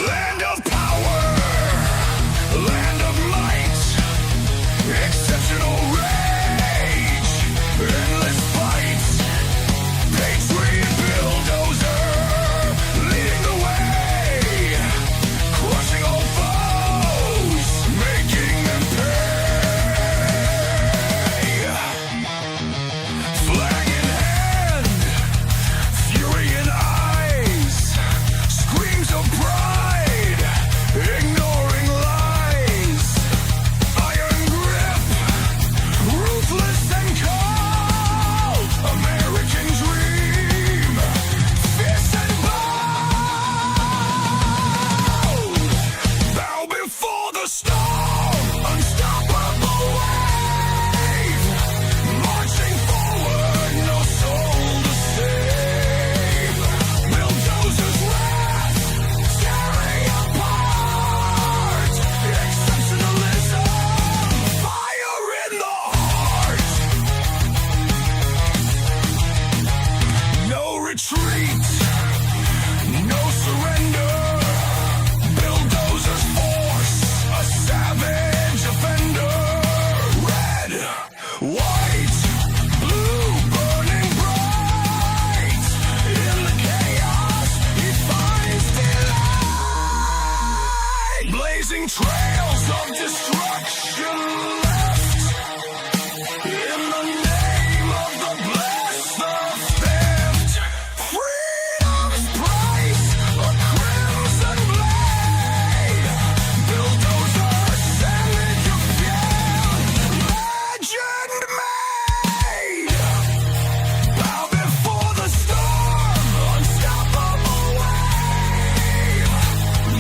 Land of power, land of might, exceptional rage, endless fight, patriot bulldozer, leading the way, crushing all foes, making them pay. Flag in hand, fury in eyes, screams of pride, ignoring lies, iron grip, ruthless and cold, American dream, fierce and bold, bow before the storm, unstoppable wave, marching forward, no soul to save, bulldozers wrath, tearing apart, exceptionalism, fire in the heart, no retreat, no surrender, bulldozers force, a savage offender, red, white, blue, burning bright, in the chaos he finds delight, blazing trails of destruction left, in the name of the blessed, the theft, freedom's price, a crimson blade, bulldozer, savage of legend made, bow before the storm, unstoppable wave,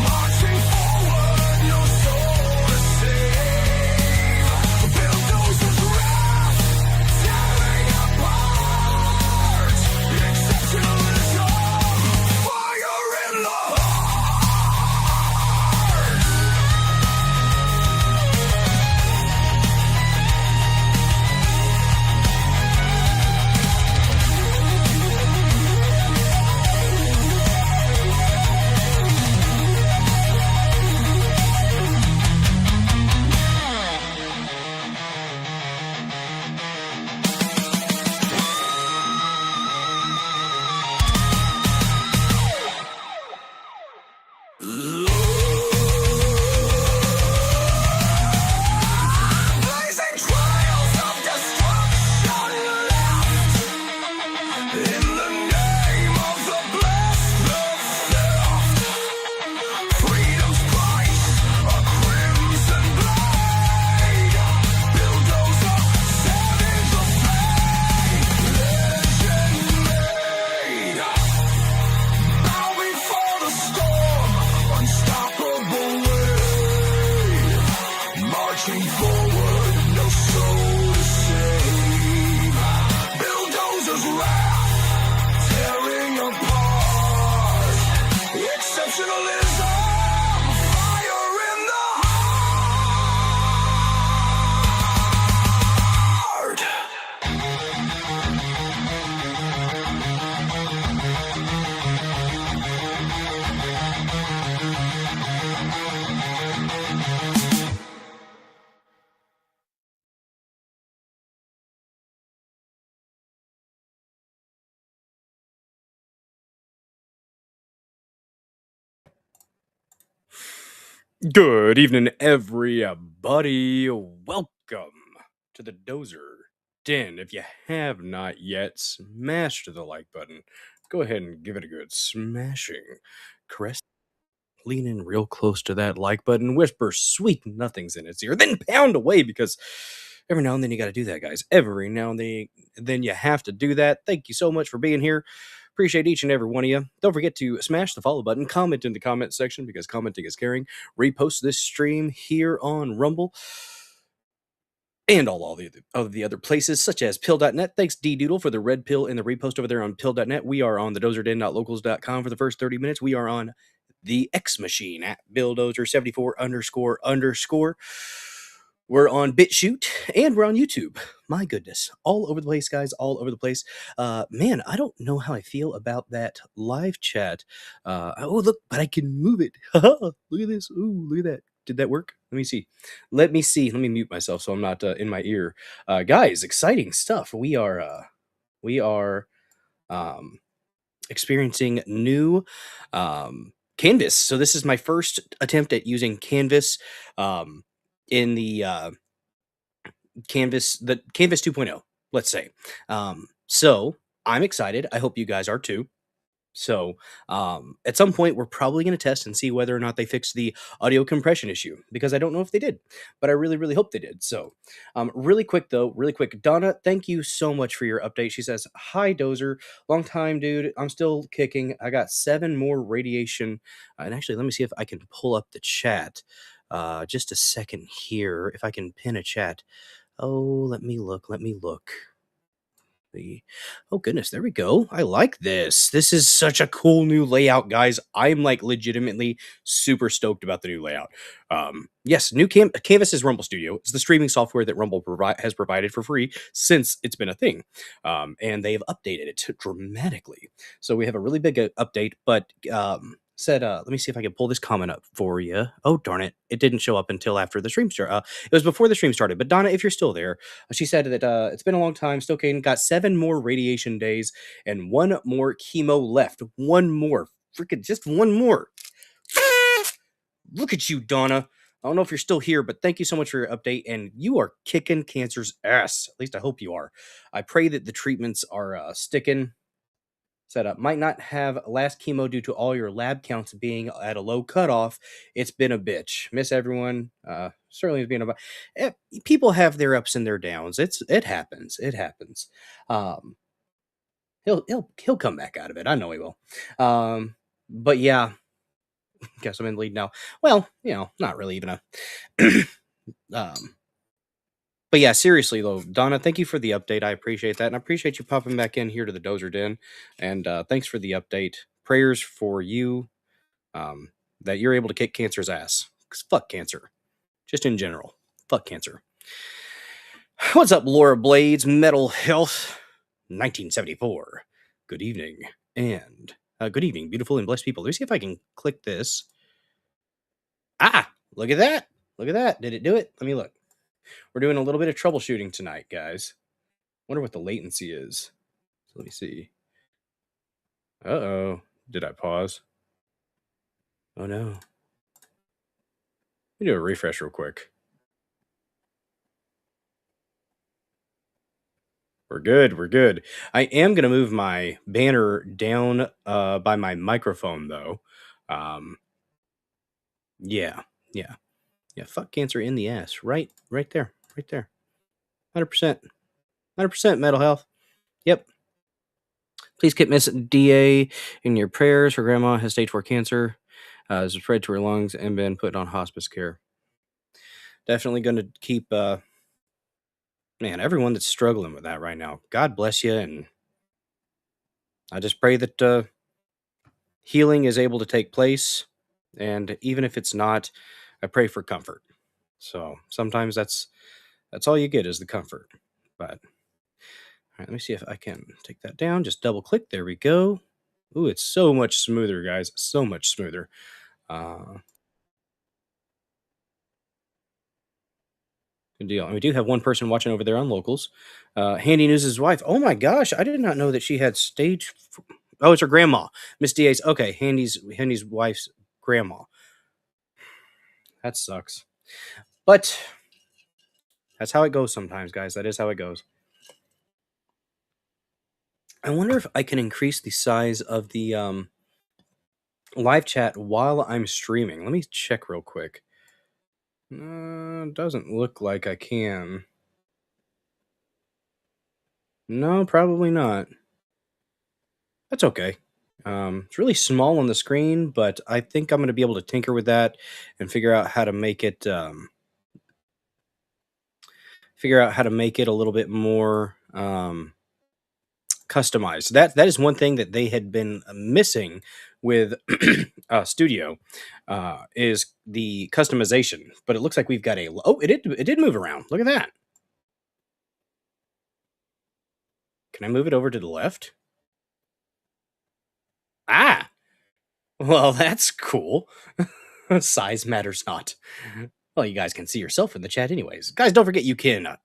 marching forward, no soul to save, bulldozers wrath, tearing apart, exceptionalism, fire in the heart. Blazing trails of destruction left, in the name of the blessed, the theft, freedom's price, a crimson blade, bulldozer, savage of fate, legend made, bow before the storm, unstoppable wave, marching forward, no soul to save, bulldozers wrath, tearing apart, exceptionalism, fire in the heart. Good evening, everybody. Welcome to the Dozer Den. If you have not yet smashed the like button, go ahead and give it a good smashing. Crest, lean in real close to that like button, whisper sweet nothings in its ear, then pound away because every now and then you got to do that, guys. Every now and then you have to do that. Thank you so much for being here. Appreciate each and every one of you. Don't forget to smash the follow button, comment in the comment section because commenting is caring. Repost this stream here on Rumble and all the other places, such as pill.net. Thanks, D-Doodle, for the red pill and the repost over there on pill.net. We are on the dozerden.locals.com for the first 30 minutes. We are on the X Machine at BillDozer74___. We're on BitChute and we're on YouTube. My goodness, all over the place, guys, all over the place. Man, I don't know how I feel about that live chat. Oh, look, but I can move it. Look at this. Ooh, look at that. Did that work? Let me see. Let me see. Let me mute myself so I'm not in my ear. Guys, exciting stuff. We are um, experiencing new Canvas. So this is my first attempt at using Canvas in the Canvas 2.0, let's say. So I'm excited. I hope you guys are too. So at some point, we're probably going to test and see whether or not they fixed the audio compression issue because I don't know if they did, but I really, really hope they did. So really quick though, really quick, Donna, thank you so much for your update. She says, "Hi Dozer, long time, dude. I'm still kicking. I got 7 more radiation." And actually, let me see if I can pull up the chat. Just a second here, if I can pin a chat. Oh, let me look. Let me look. Oh goodness, there we go. I like this. This is such a cool new layout, guys. I'm like legitimately super stoked about the new layout. Yes, new Canvas is Rumble Studio. It's the streaming software that Rumble has provided for free since it's been a thing, and they've updated it dramatically. So we have a really big update. But said, let me see if I can pull this comment up for you. Oh darn it, it didn't show up until after the stream started. It was before the stream started. But Donna, if you're still there. She said that it's been a long time. Still Kane got 7 more radiation days and 1 more chemo left. 1 more. Freaking just 1 more. Look at you, Donna. I don't know if you're still here, but thank you so much for your update. And you are kicking cancer's ass. At least I hope you are. I pray that the treatments are sticking. Set up might not have last chemo due to all your lab counts being at a low cutoff. It's been a bitch. Miss everyone. Certainly has been a. People have their ups and their downs. It happens. It happens. Um, he'll come back out of it. I know he will. But yeah, guess I'm in the lead now. Well, not really even a. um, But yeah, seriously though, Donna, thank you for the update. I appreciate that, and I appreciate you popping back in here to the Dozer Den. And thanks for the update. Prayers for you that you're able to kick cancer's ass. 'Cause fuck cancer, just in general. Fuck cancer. What's up, Laura Blades? Metal Health, 1974. Good evening, and good evening, beautiful and blessed people. Let me see if I can click this. Look at that! Look at that! Did it do it? Let me look. We're doing a little bit of troubleshooting tonight, guys. Wonder what the latency is. So let me see. Uh-oh. Did I pause? Oh no. Let me do a refresh real quick. We're good. We're good. I am going to move my banner down by my microphone, though. Yeah. Yeah. Yeah. Fuck cancer in the ass. Right there. Right there. 100%. 100% mental health. Yep. Please keep Miss DA in your prayers. Her grandma has stage 4 cancer. Has spread to her lungs and been put on hospice care. Definitely going to keep, everyone that's struggling with that right now. God bless you. And I just pray that healing is able to take place. And even if it's not, I pray for comfort. So sometimes that's all you get is the comfort. But all right, let me see if I can take that down. Just double click. There we go. Ooh, it's so much smoother, guys. So much smoother. Good deal. And we do have one person watching over there on locals. Handy News' wife. Oh my gosh, I did not know that she had stage. Oh, it's her grandma, Miss Diaz. Okay, Handy's wife's grandma. That sucks, but that's how it goes sometimes, guys. That is how it goes. I wonder if I can increase the size of the live chat while I'm streaming. Let me check real quick. Doesn't look like I can. No, probably not. That's okay. It's really small on the screen, but I think I'm going to be able to tinker with that and figure out how to make it a little bit more customized. That is one thing that they had been missing with Studio, is the customization. But it looks like we've got a it did move around. Look at that. Can I move it over to the left? Ah, well, that's cool. Size matters not. Well, you guys can see yourself in the chat, anyways. Guys, don't forget you can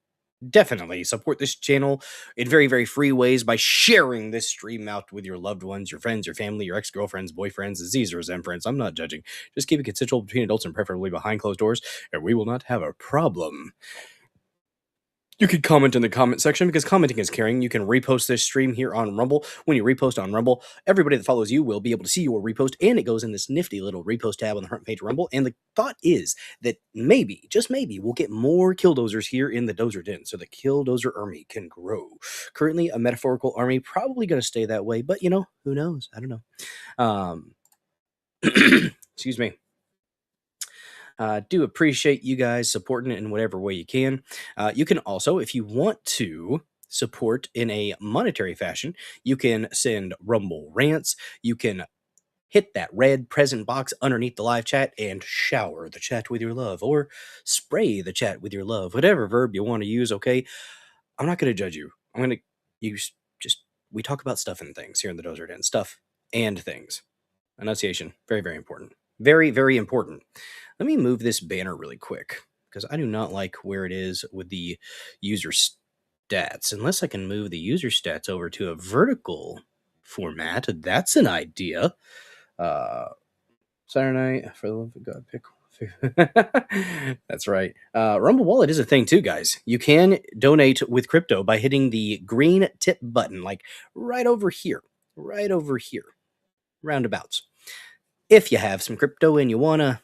definitely support this channel in very, very free ways by sharing this stream out with your loved ones, your friends, your family, your ex-girlfriends, boyfriends, Z's or Zen friends. I'm not judging. Just keep it consensual between adults and preferably behind closed doors, and we will not have a problem. You can comment in the comment section because commenting is caring. You can repost this stream here on Rumble. When you repost on Rumble, everybody that follows you will be able to see your repost, and it goes in this nifty little repost tab on the front page of Rumble. And the thought is that maybe, just maybe, we'll get more killdozers here in the Dozer Den so the Killdozer army can grow. Currently, a metaphorical army, probably going to stay that way, but who knows? I don't know. Excuse me. Do appreciate you guys supporting it in whatever way you can. You can also, if you want to support in a monetary fashion, you can send Rumble rants. You can hit that red present box underneath the live chat and shower the chat with your love, or spray the chat with your love, whatever verb you want to use. Okay, I'm not going to judge you. I'm going to use we talk about stuff and things here in the Dozer Den. Stuff and things. Enunciation, very, very important. Very, very important. Let me move this banner really quick because I do not like where it is with the user stats. Unless I can move the user stats over to a vertical format, that's an idea. Saturday night, for the love of God, pick. That's right. Rumble Wallet is a thing too, guys. You can donate with crypto by hitting the green tip button, like right over here, roundabouts. If you have some crypto and you want to,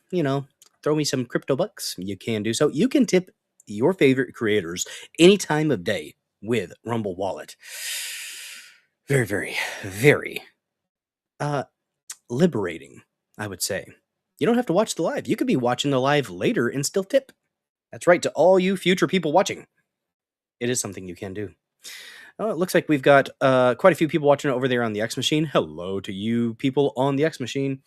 throw me some crypto bucks, you can do so. You can tip your favorite creators any time of day with Rumble Wallet. Very, very, very liberating, I would say. You don't have to watch the live. You could be watching the live later and still tip. That's right, to all you future people watching. It is something you can do. Oh, it looks like we've got quite a few people watching over there on the X Machine. Hello to you people on the X Machine.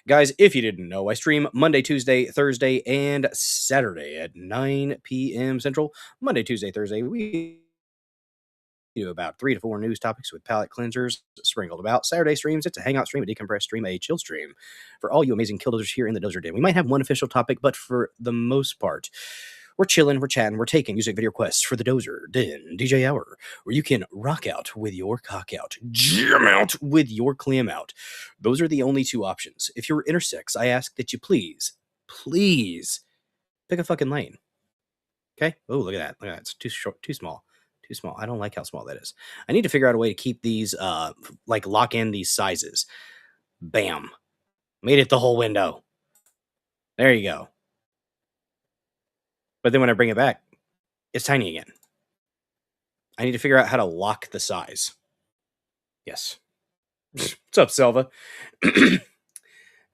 Guys, if you didn't know, I stream Monday, Tuesday, Thursday, and Saturday at 9 p.m. Central. Monday, Tuesday, Thursday, we do about 3 to 4 news topics with palate cleansers sprinkled about. Saturday streams, it's a hangout stream, a decompressed stream, a chill stream for all you amazing killdozers here in the Dozer Den. We might have one official topic, but for the most part, we're chilling, we're chatting, we're taking music video requests for the Dozer Den DJ Hour, where you can rock out with your cock out, jam out with your clam out. Those are the only two options. If you're intersex, I ask that you please pick a fucking lane. Okay? Oh, look at that. Look at that. It's too short, too small. Too small. I don't like how small that is. I need to figure out a way to keep these, lock in these sizes. Bam. Made it the whole window. There you go. But then when I bring it back, it's tiny again. I need to figure out how to lock the size. Yes. What's up, Selva?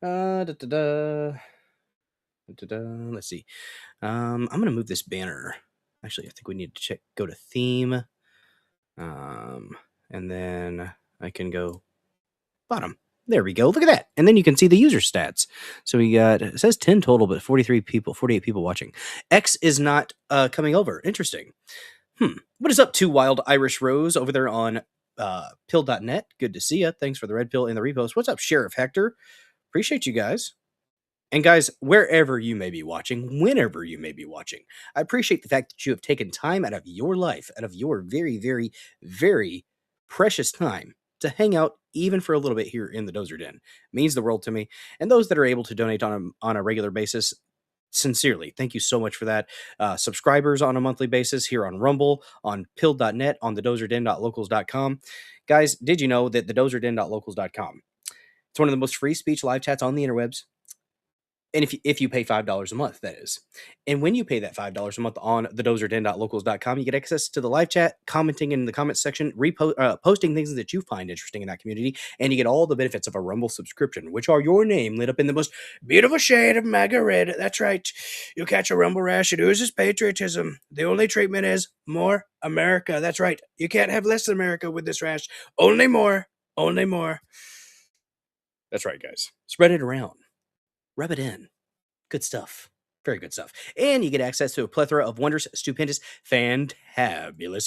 Let's see. I'm going to move this banner. Actually, I think we need to go to theme. And then I can go bottom. There we go. Look at that. And then you can see the user stats. So we got, it says 10 total, but 48 people watching. X is not coming over. Interesting. What is up, Two Wild Irish Rose over there on pill.net? Good to see you. Thanks for the red pill and the repost. What's up, Sheriff Hector? Appreciate you guys. And guys, wherever you may be watching, whenever you may be watching, I appreciate the fact that you have taken time out of your life, out of your very, very, very precious time to hang out even for a little bit here in the Dozer Den. It means the world to me. And those that are able to donate on a regular basis, sincerely, thank you so much for that. Subscribers on a monthly basis here on Rumble, on pill.net, on the dozerden.locals.com. Guys, did you know that the dozerden.locals.com, it's one of the most free speech live chats on the interwebs. And if you pay $5 a month, that is. And when you pay that $5 a month on thedozerden.locals.com, you get access to the live chat, commenting in the comments section, posting things that you find interesting in that community, and you get all the benefits of a Rumble subscription, which are your name lit up in the most beautiful shade of MAGA red. That's right. You'll catch a Rumble rash. It oozes patriotism. The only treatment is more America. That's right. You can't have less America with this rash. Only more. Only more. That's right, guys. Spread it around. Rub it in. Good stuff. Very good stuff. And you get access to a plethora of wondrous, stupendous, fantabulous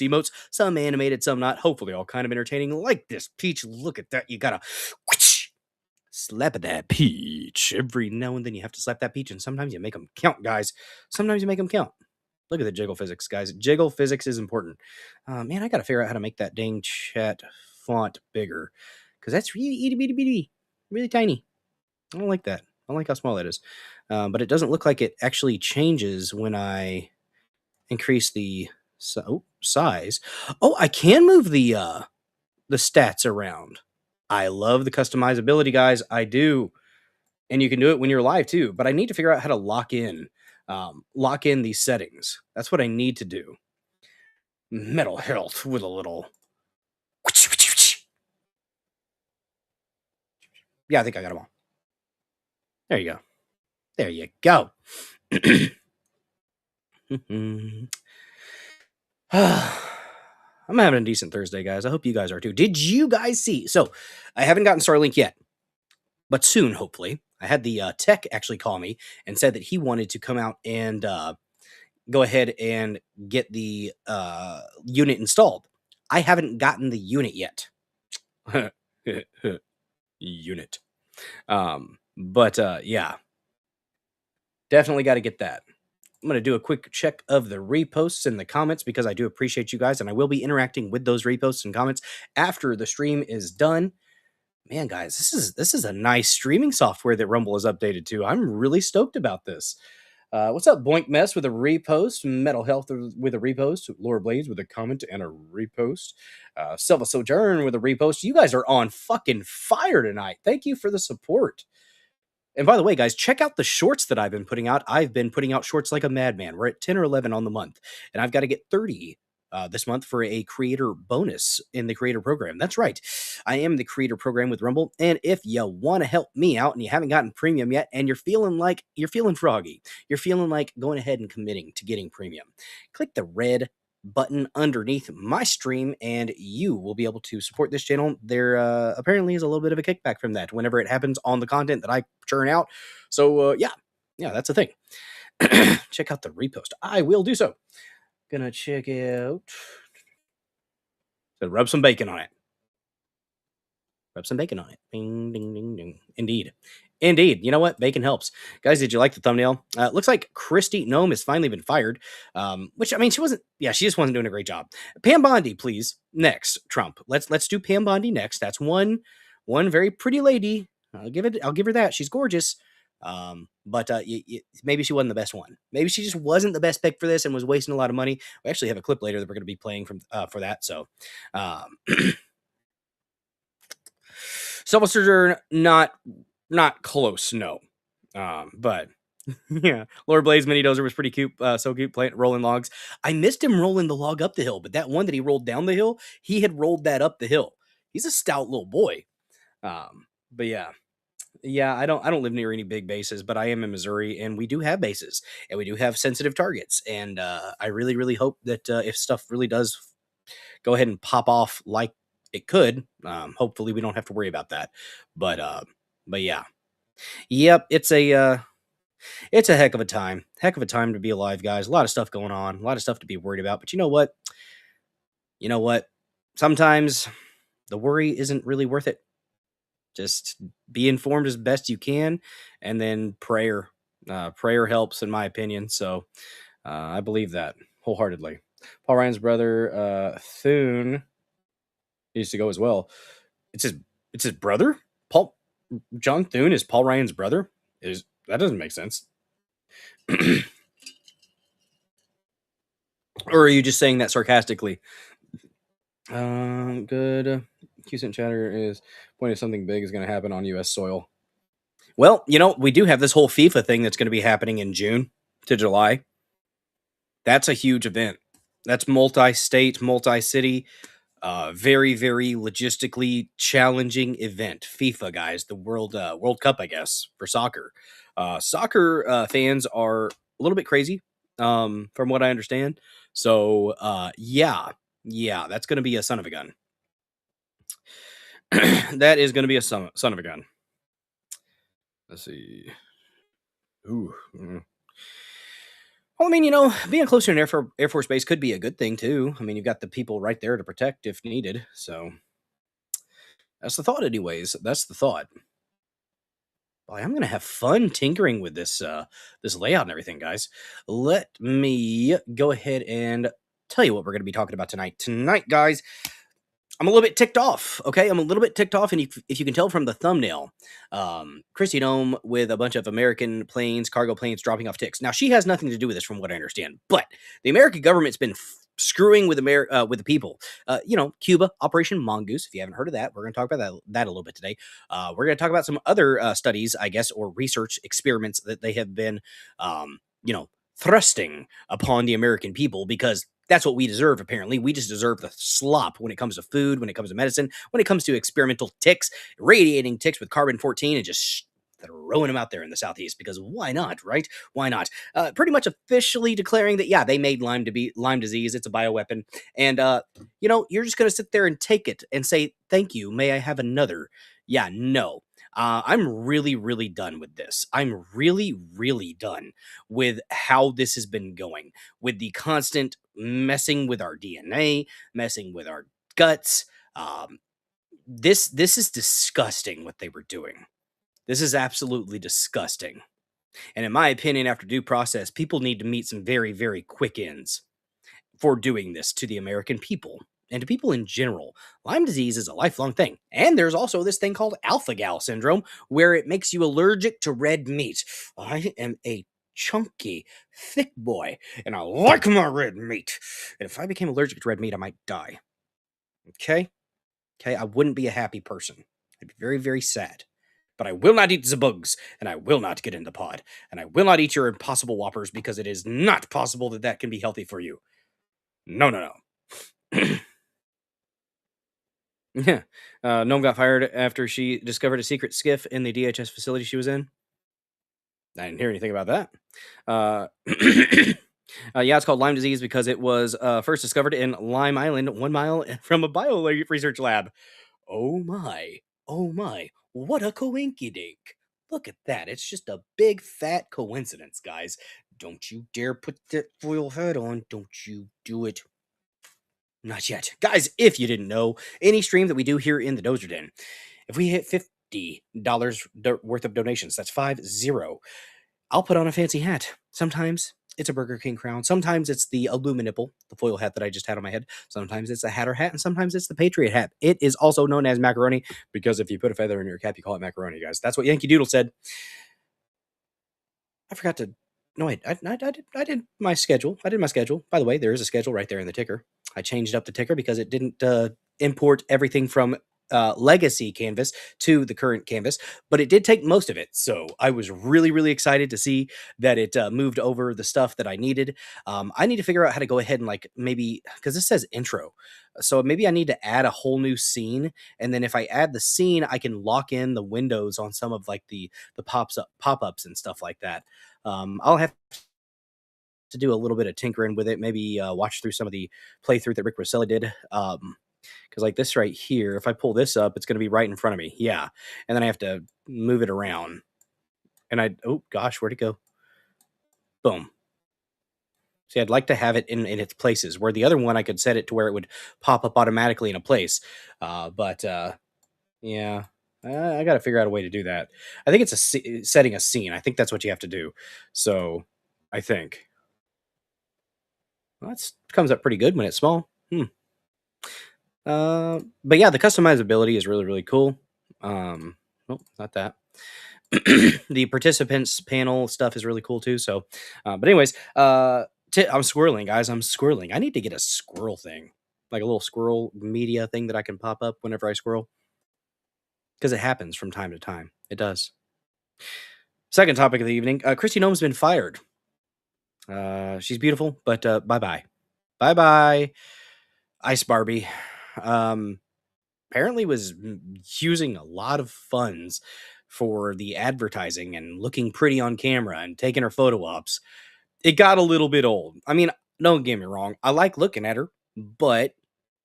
emotes. Some animated, some not. Hopefully all kind of entertaining. Like this peach. Look at that. You gotta slap at that peach. Every now and then you have to slap that peach, and sometimes you make them count, guys. Sometimes you make them count. Look at the jiggle physics, guys. Jiggle physics is important. Man, I gotta figure out how to make that dang chat font bigger, because that's really itty bitty bitty, really tiny. I don't like that. I don't like how small that is. But it doesn't look like it actually changes when I increase the size. Oh, I can move the stats around. I love the customizability, guys. I do. And you can do it when you're live too. But I need to figure out how to lock in these settings. That's what I need to do. Mental health with a little. Yeah, I think I got them all. There you go. There you go. I'm having a decent Thursday, guys. I hope you guys are too. Did you guys see? So, I haven't gotten Starlink yet, but soon, hopefully. I had the tech actually call me and said that he wanted to come out and go ahead and get the unit installed. I haven't gotten the unit yet. Unit. But yeah, definitely got to get that. I'm going to do a quick check of the reposts and the comments because I do appreciate you guys, and I will be interacting with those reposts and comments after the stream is done. Man, guys, this is a nice streaming software that Rumble has updated to. I'm really stoked about this. What's up, Boink Mess with a repost, Metal Health with a repost, Laura Blades with a comment and a repost, Silva Sojourn with a repost. You guys are on fucking fire tonight. Thank you for the support. And by the way, guys, check out the shorts that I've been putting out. I've been putting out shorts like a madman. We're at 10 or 11 on the month, and I've got to get 30 this month for a creator bonus in the creator program. That's right. I am the creator program with Rumble. And if you want to help me out and you haven't gotten premium yet, and you're feeling froggy, you're feeling like going ahead and committing to getting premium, click the red button underneath my stream and you will be able to support this channel. There apparently is a little bit of a kickback from that whenever it happens on the content that I churn out. So yeah, that's a thing. Check out the repost. I will do so. Gonna check out. So rub some bacon on it. Rub some bacon on it. Ding, ding, ding, ding. Indeed. Indeed. You know what? Bacon helps. Guys, did you like the thumbnail? Looks like Kristi Noem has finally been fired. Which, I mean, she just wasn't doing a great job. Pam Bondi, please. Next, Trump. Let's do Pam Bondi next. That's one very pretty lady. I'll give her that. She's gorgeous. But maybe she wasn't the best one. Maybe she just wasn't the best pick for this and was wasting a lot of money. We actually have a clip later that we're going to be playing for that. So, Sylvester, not close, no. But yeah, Lord Blaze Mini Dozer was pretty cute. So cute playing rolling logs. I missed him rolling the log up the hill, but that one that he rolled down the hill, he had rolled that up the hill. He's a stout little boy. But yeah, I don't live near any big bases, but I am in Missouri, and we do have bases, and we do have sensitive targets. And I really, really hope that if stuff really does go ahead and pop off like it could, hopefully we don't have to worry about that. But yeah, yep, it's a heck of a time to be alive, guys. A lot of stuff going on, a lot of stuff to be worried about. But you know what? Sometimes the worry isn't really worth it. Just be informed as best you can, and then prayer helps, in my opinion. So I believe that wholeheartedly. Paul Ryan's brother Thune used to go as well. It's his brother. John Thune is Paul Ryan's brother. That doesn't make sense. Or are you just saying that sarcastically? Good. Q-Cent chatter is pointing something big is going to happen on U.S. soil. Well, we do have this whole FIFA thing that's going to be happening in June to July. That's a huge event. That's multi-state, multi-city, very, very logistically challenging event. FIFA, guys, the World Cup, I guess, for soccer. Soccer fans are a little bit crazy, from what I understand. So, yeah, that's going to be a son of a gun. That is going to be a son of a gun. Let's see. Ooh. Well, I mean, being close to an Air Force base could be a good thing too. I mean, you've got the people right there to protect if needed. So that's the thought, anyways. That's the thought. Boy, I'm gonna have fun tinkering with this layout and everything, guys. Let me go ahead and tell you what we're gonna be talking about tonight. Tonight, guys, I'm a little bit ticked off. Okay, I'm a little bit ticked off, and if you can tell from the thumbnail, Kristi Noem with a bunch of American planes, cargo planes dropping off ticks. Now she has nothing to do with this, from what I understand. But the American government's been screwing with with the people. Cuba, Operation Mongoose. If you haven't heard of that, we're going to talk about that a little bit today. We're going to talk about some other studies, I guess, or research experiments that they have been, thrusting upon the American people, because that's what we deserve, apparently. We just deserve the slop when it comes to food, when it comes to medicine, when it comes to experimental ticks, radiating ticks with carbon 14, and just throwing them out there in the Southeast, because why not, right? Why not? Pretty much officially declaring that, yeah, they made Lyme disease. It's a bioweapon. And, you're just going to sit there and take it and say, thank you. May I have another? Yeah, no. I'm really, really done with this. I'm really, really done with how this has been going, with the constant messing with our DNA, messing with our guts. This is disgusting what they were doing. This is absolutely disgusting. And in my opinion, after due process, people need to meet some very, very quick ends for doing this to the American people and to people in general. Lyme disease is a lifelong thing. And there's also this thing called alpha gal syndrome, where it makes you allergic to red meat. I am a chunky, thick boy, and I like my red meat. And if I became allergic to red meat, I might die. Okay? Okay, I wouldn't be a happy person. I'd be very, very sad. But I will not eat the bugs, and I will not get in the pod, and I will not eat your impossible whoppers, because it is not possible that that can be healthy for you. No, no, no. Yeah. Noam got fired after she discovered a secret skiff in the DHS facility she was in. I didn't hear anything about that. Uh, yeah, it's called Lyme disease because it was first discovered in Lime Island, 1 mile from a bio research lab. Oh my. Oh my. What a coinkydink. Look at that. It's just a big fat coincidence, guys. Don't you dare put that foil hat on. Don't you do it. Not yet. Guys, if you didn't know, any stream that we do here in the Dozer Den, if we hit $50 worth of donations, that's 50, I'll put on a fancy hat. Sometimes it's a Burger King crown. Sometimes it's the Illuminipple, the foil hat that I just had on my head. Sometimes it's a Hatter hat, and sometimes it's the Patriot hat. It is also known as macaroni, because if you put a feather in your cap, you call it macaroni, guys. That's what Yankee Doodle said. I forgot to. No, I did my schedule. I did my schedule. By the way, there is a schedule right there in the ticker. I changed up the ticker because it didn't import everything from legacy canvas to the current canvas, but it did take most of it. So I was really, really excited to see that it moved over the stuff that I needed. I need to figure out how to go ahead and, like, maybe, because this says intro, so maybe I need to add a whole new scene, and then if I add the scene, I can lock in the windows on some of, like, the pop-ups and stuff like that. I'll have to do a little bit of tinkering with it. Maybe watch through some of the playthrough that Rick Roselli did. Because, like, this right here, if I pull this up, it's going to be right in front of me. Yeah, and then I have to move it around. And oh gosh, where'd it go? Boom. See, I'd like to have it in its places, where the other one I could set it to where it would pop up automatically in a place. But yeah, I got to figure out a way to do that. I think it's setting a scene. I think that's what you have to do. So I think. Well, that comes up pretty good when it's small. But yeah, the customizability is really, really cool. Nope, not that. The participants panel stuff is really cool too. So, but anyways, I'm squirreling, guys. I'm squirreling. I need to get a squirrel thing, like a little squirrel media thing that I can pop up whenever I squirrel, because it happens from time to time. It does. Second topic of the evening. Kristi Noem's been fired. She's beautiful, but bye bye. Bye bye. Ice Barbie. Um, apparently was using a lot of funds for the advertising and looking pretty on camera and taking her photo ops. It got a little bit old. I mean, don't get me wrong. I like looking at her, but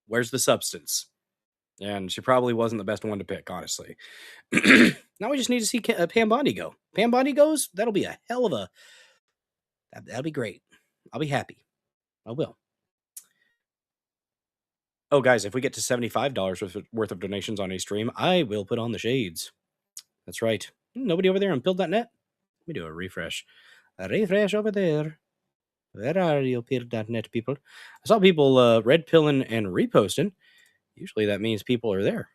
where's the substance? And she probably wasn't the best one to pick, honestly. Now we just need to see Pam Bondi go. Pam Bondi goes, that'll be a hell of a. That'll be great. I'll be happy. I will. Oh, guys, if we get to $75 worth of donations on a stream, I will put on the shades. That's right. Nobody over there on Pill.net? Let me do a refresh. A refresh over there. Where are you, Pill.net people? I saw people red pilling and reposting. Usually that means people are there.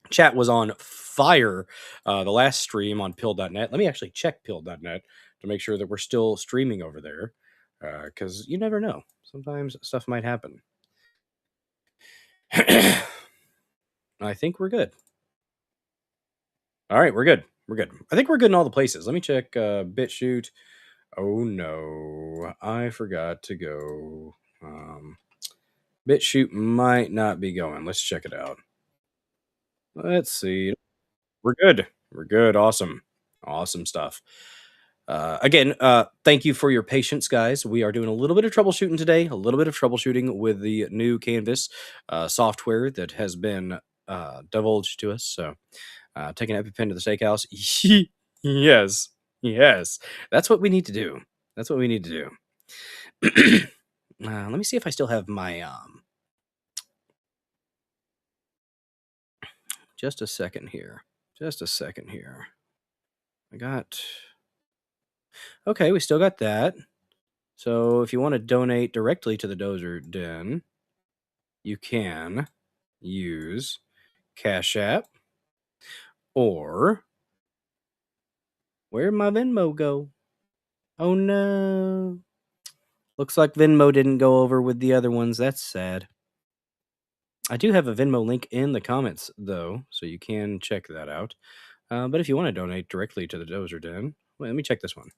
Chat was on fire the last stream on Pill.net. Let me actually check Pill.net to make sure that we're still streaming over there. Because you never know. Sometimes stuff might happen. I think we're good. All right, we're good. We're good. I think we're good in all the places. Let me check BitChute. Oh no, I forgot to go. BitChute might not be going. Let's check it out. Let's see. We're good. We're good. Awesome. Awesome stuff. Again, thank you for your patience, guys. We are doing a little bit of troubleshooting today, a little bit of troubleshooting with the new Canvas software that has been divulged to us. So, taking EpiPen to the steakhouse. Yes, yes, that's what we need to do. That's what we need to do. Let me see if I still have my. Just a second here. Just a second here. I got. Okay, we still got that. So if you want to donate directly to the Dozer Den, you can use Cash App or where'd my Venmo go? Oh no. Looks like Venmo didn't go over with the other ones. That's sad. I do have a Venmo link in the comments though, so you can check that out. But if you want to donate directly to the Dozer Den, let me check this one.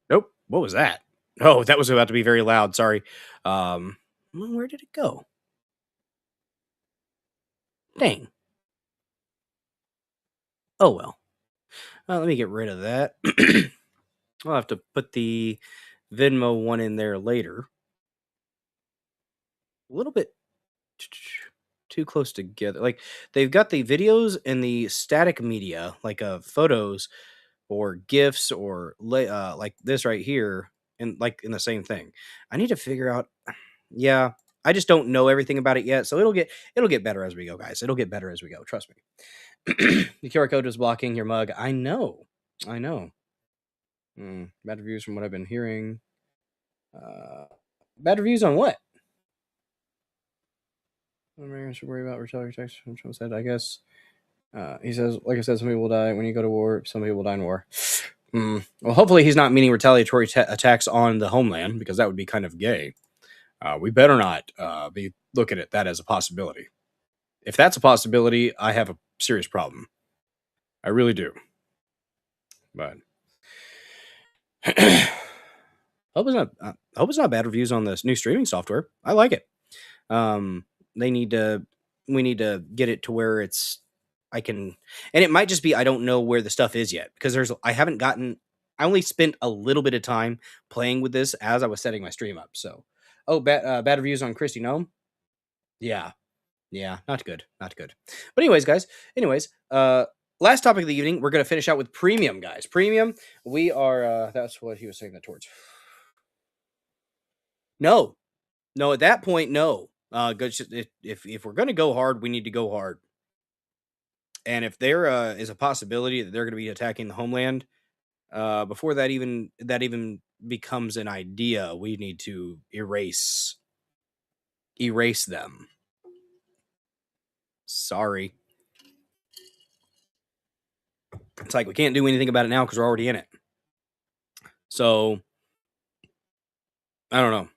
Nope. What was that? Oh, that was about to be very loud. Sorry. Where did it go? Dang. Oh well. Let me get rid of that. I'll have to put the Venmo one in there later. A little bit too close together. Like they've got the videos and the static media, like photos or GIFs or like this right here, and like in the same thing. I need to figure out. Yeah, I just don't know everything about it yet, so it'll get better as we go, guys. It'll get better as we go. Trust me. The QR code was blocking your mug. I know. I know. Bad reviews from what I've been hearing. Bad reviews on what? I should worry about retaliatory text from Trump said, I guess. He says, like I said, some people will die when you go to war. Some people will die in war. Well, hopefully he's not meaning retaliatory attacks on the homeland, because that would be kind of gay. We better not be looking at that as a possibility. If that's a possibility, I have a serious problem. I really do. But hope it's not bad reviews on this new streaming software. I like it. We need to get it to where it's and it might just be I don't know where the stuff is yet, because I only spent a little bit of time playing with this as I was setting my stream up. So, bad reviews on Kristi Noem. Yeah, not good. But anyways, guys, last topic of the evening, we're gonna finish out with premium, guys. Premium, we are that's what he was saying that towards. No, at that point, no. Good. If we're gonna go hard, we need to go hard. And if there is a possibility that they're going to be attacking the homeland, before that even becomes an idea, we need to erase them. Sorry. It's like we can't do anything about it now because we're already in it. So I don't know.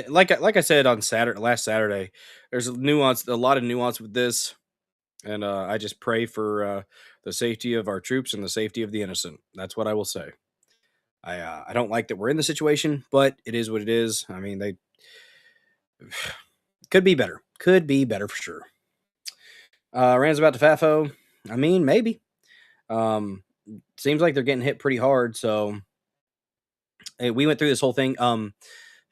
like I said on last Saturday, there's a lot of nuance with this, and I just pray for the safety of our troops and the safety of the innocent. That's what I will say. I don't like that we're in the situation, but it is what it is. I mean, they could be better. Could be better for sure. Rand's about to FAFO. I mean, maybe. Seems like they're getting hit pretty hard. So we went through this whole thing.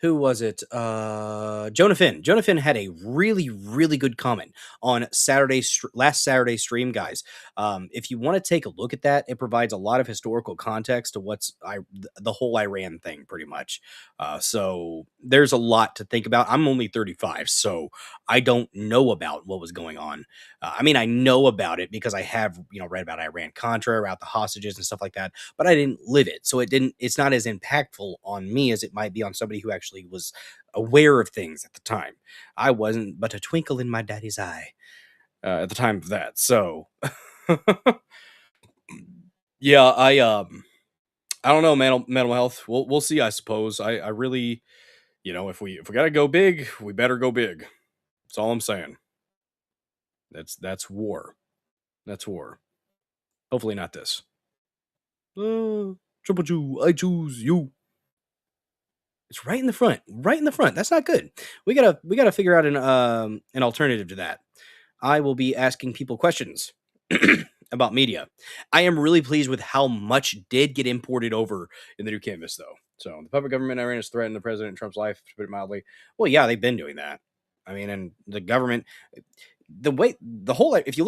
Who was it? Jonah Finn. Jonah Finn had a really, really good comment on last Saturday's stream, guys. If you want to take a look at that, it provides a lot of historical context to the whole Iran thing, pretty much. So there's a lot to think about. I'm only 35, so I don't know about what was going on. I mean, I know about it because I have, read about Iran Contra, about the hostages and stuff like that, but I didn't live it, so it's not as impactful on me as it might be on somebody who actually was aware of things at the time. I wasn't but a twinkle in my daddy's eye at the time of that. So yeah, I don't know, mental health. We'll see, I suppose. I really, if we gotta go big, we better go big. That's all I'm saying. That's war. That's war. Hopefully not this. Triple Jew, I choose you. It's right in the front. Right in the front. That's not good. We gotta figure out an alternative to that. I will be asking people questions about media. I am really pleased with how much did get imported over in the new canvas, though. So the puppet government Iran has threatened the president Trump's life, to put it mildly. Well, yeah, they've been doing that. I mean, and the government, if you look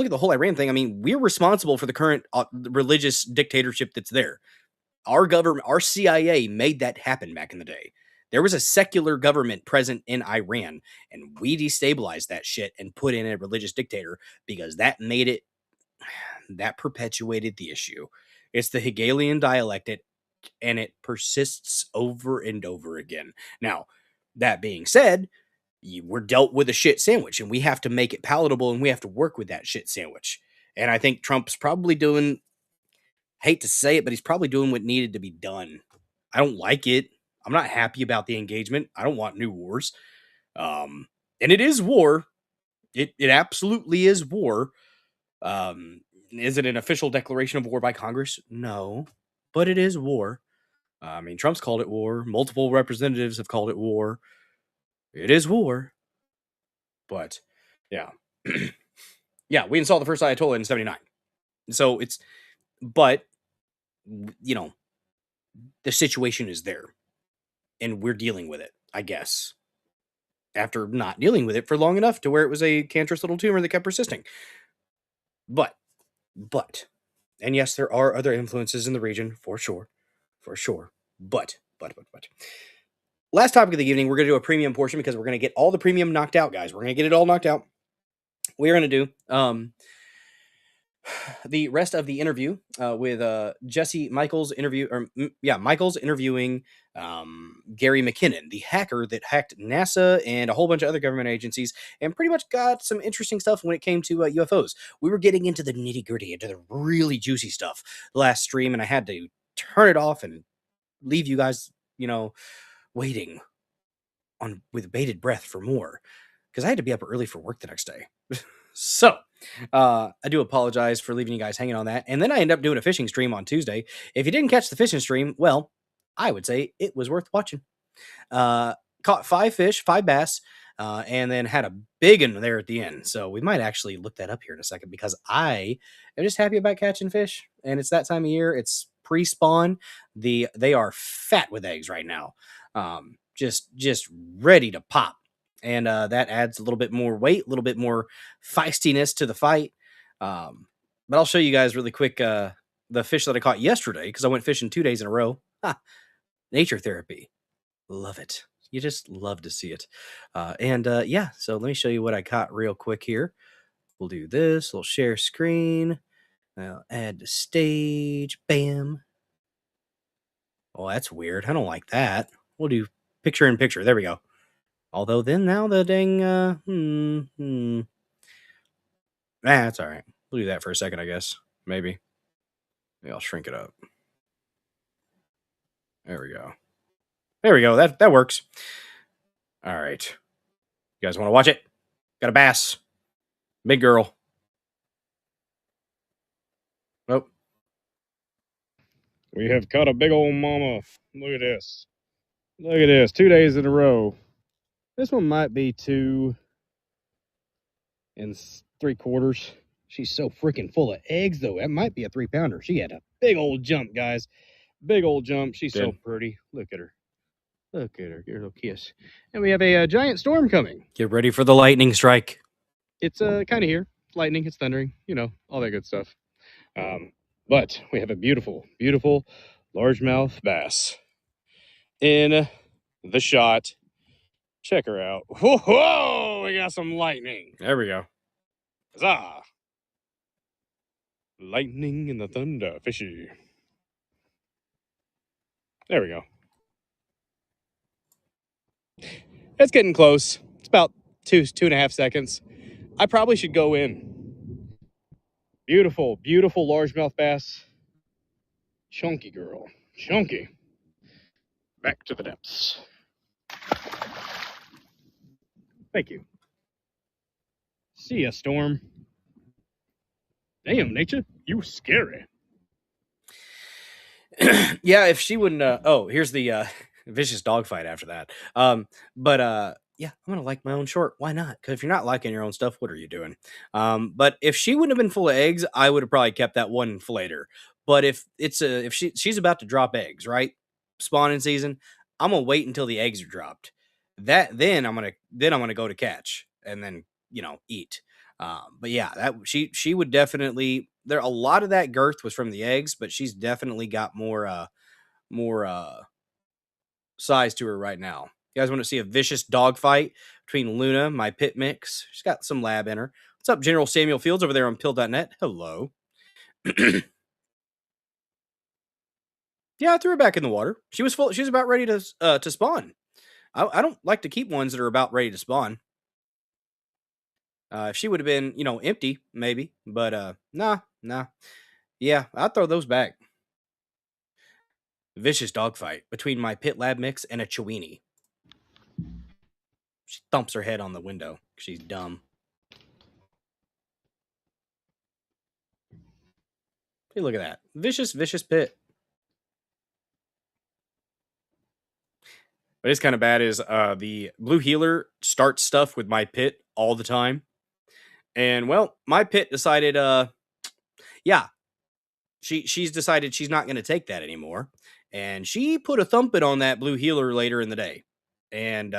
at the whole Iran thing, I mean, we're responsible for the current religious dictatorship that's there. Our government, our CIA made that happen back in the day. There was a secular government present in Iran, and we destabilized that shit and put in a religious dictator because that perpetuated the issue. It's the Hegelian dialectic, and it persists over and over again. Now, that being said, we're dealt with a shit sandwich, and we have to make it palatable, and we have to work with that shit sandwich. And I think Trump's probably doing, hate to say it, but he's probably doing what needed to be done. I don't like it. I'm not happy about the engagement. I don't want new wars. And it is war. It absolutely is war. Is it an official declaration of war by Congress? No, but it is war. I mean, Trump's called it war. Multiple representatives have called it war. It is war. But yeah, yeah, we installed the first Ayatollah in '79. So but you know, the situation is there, and we're dealing with it, I guess. After not dealing with it for long enough to where it was a cancerous little tumor that kept persisting. But, and yes, there are other influences in the region for sure. For sure. But. Last topic of the evening, we're going to do a premium portion because we're going to get all the premium knocked out, guys. We're going to get it all knocked out. We're going to do the rest of the interview with Jesse Michels Michels interviewing Gary McKinnon, the hacker that hacked NASA and a whole bunch of other government agencies, and pretty much got some interesting stuff when it came to UFOs. We were getting into the nitty gritty, into the really juicy stuff last stream, and I had to turn it off and leave you guys, waiting with bated breath for more because I had to be up early for work the next day. So, I do apologize for leaving you guys hanging on that. And then I ended up doing a fishing stream on Tuesday. If you didn't catch the fishing stream, well, I would say it was worth watching. Caught 5 fish, 5 bass, and then had a big one there at the end. So we might actually look that up here in a second because I am just happy about catching fish. And it's that time of year. It's pre-spawn. They are fat with eggs right now. Just ready to pop. And that adds a little bit more weight, a little bit more feistiness to the fight. But I'll show you guys really quick the fish that I caught yesterday because I went fishing 2 days in a row. Nature therapy. Love it. You just love to see it. Yeah, so let me show you what I caught real quick here. We'll do this. We'll share screen. I'll add to stage. Bam. Oh, that's weird. I don't like that. We'll do picture in picture. There we go. Although then now the dang, that's all right. We'll do that for a second, I guess. Maybe I'll shrink it up. There we go. There we go. That works. All right. You guys want to watch it? Got a bass. Big girl. Oh. We have caught a big old mama. Look at this. Look at this. 2 days in a row. This one might be 2 3/4. She's so freaking full of eggs, though. That might be a 3-pounder. She had a big old jump, guys. Big old jump. She's so pretty. Look at her. Look at her. Give her a little kiss. And we have a giant storm coming. Get ready for the lightning strike. It's kind of here. It's lightning. It's thundering. You know, all that good stuff. But we have a beautiful, beautiful largemouth bass in the shot. Check her out. Whoa! We got some lightning. There we go. Huzzah! Lightning and the thunder, fishy. There we go. It's getting close. It's about 2.5 seconds. I probably should go in. Beautiful, beautiful largemouth bass. Chunky girl. Chunky. Back to the depths. Thank you. See ya, Storm. Damn, nature, you scary. Yeah, if she wouldn't. Oh, here's the vicious dogfight after that. Yeah, I'm gonna like my own short. Why not? Because if you're not liking your own stuff, what are you doing? But if she wouldn't have been full of eggs, I would have probably kept that one for later. But if she's about to drop eggs, right? Spawning season, I'm gonna wait until the eggs are dropped. Then I'm gonna go to catch and then eat. But yeah, that she would definitely. There a lot of that girth was from the eggs, but she's definitely got more size to her right now. You guys want to see a vicious dogfight between Luna, my pit mix? She's got some lab in her. What's up, General Samuel Fields over there on pill.net? Hello. Yeah, I threw her back in the water. She was full. She was about ready to spawn. I don't like to keep ones that are about ready to spawn. If she would have been, empty, maybe. But nah. Yeah, I'd throw those back. Vicious dogfight between my pit lab mix and a Chewini. She thumps her head on the window. She's dumb. Hey, look at that. Vicious pit. What is kind of bad is the blue healer starts stuff with my pit all the time. And, well, my pit decided, yeah, she's decided she's not going to take that anymore. And she put a thumping on that blue healer later in the day. And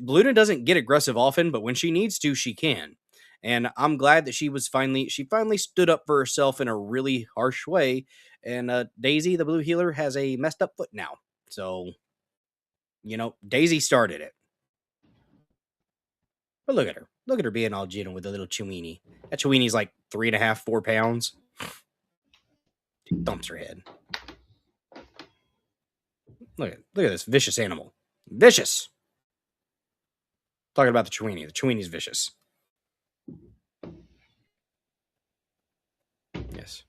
Luna doesn't get aggressive often, but when she needs to, she can. And I'm glad that she finally stood up for herself in a really harsh way. And Daisy, the blue healer, has a messed up foot now. So, Daisy started it. But look at her. Look at her being all gentle with the little Chewini. That Chewini's like 3.5, 4 pounds. She thumps her head. Look at this vicious animal. Vicious. Talking about the Chewini. The Chewini's vicious. Yes.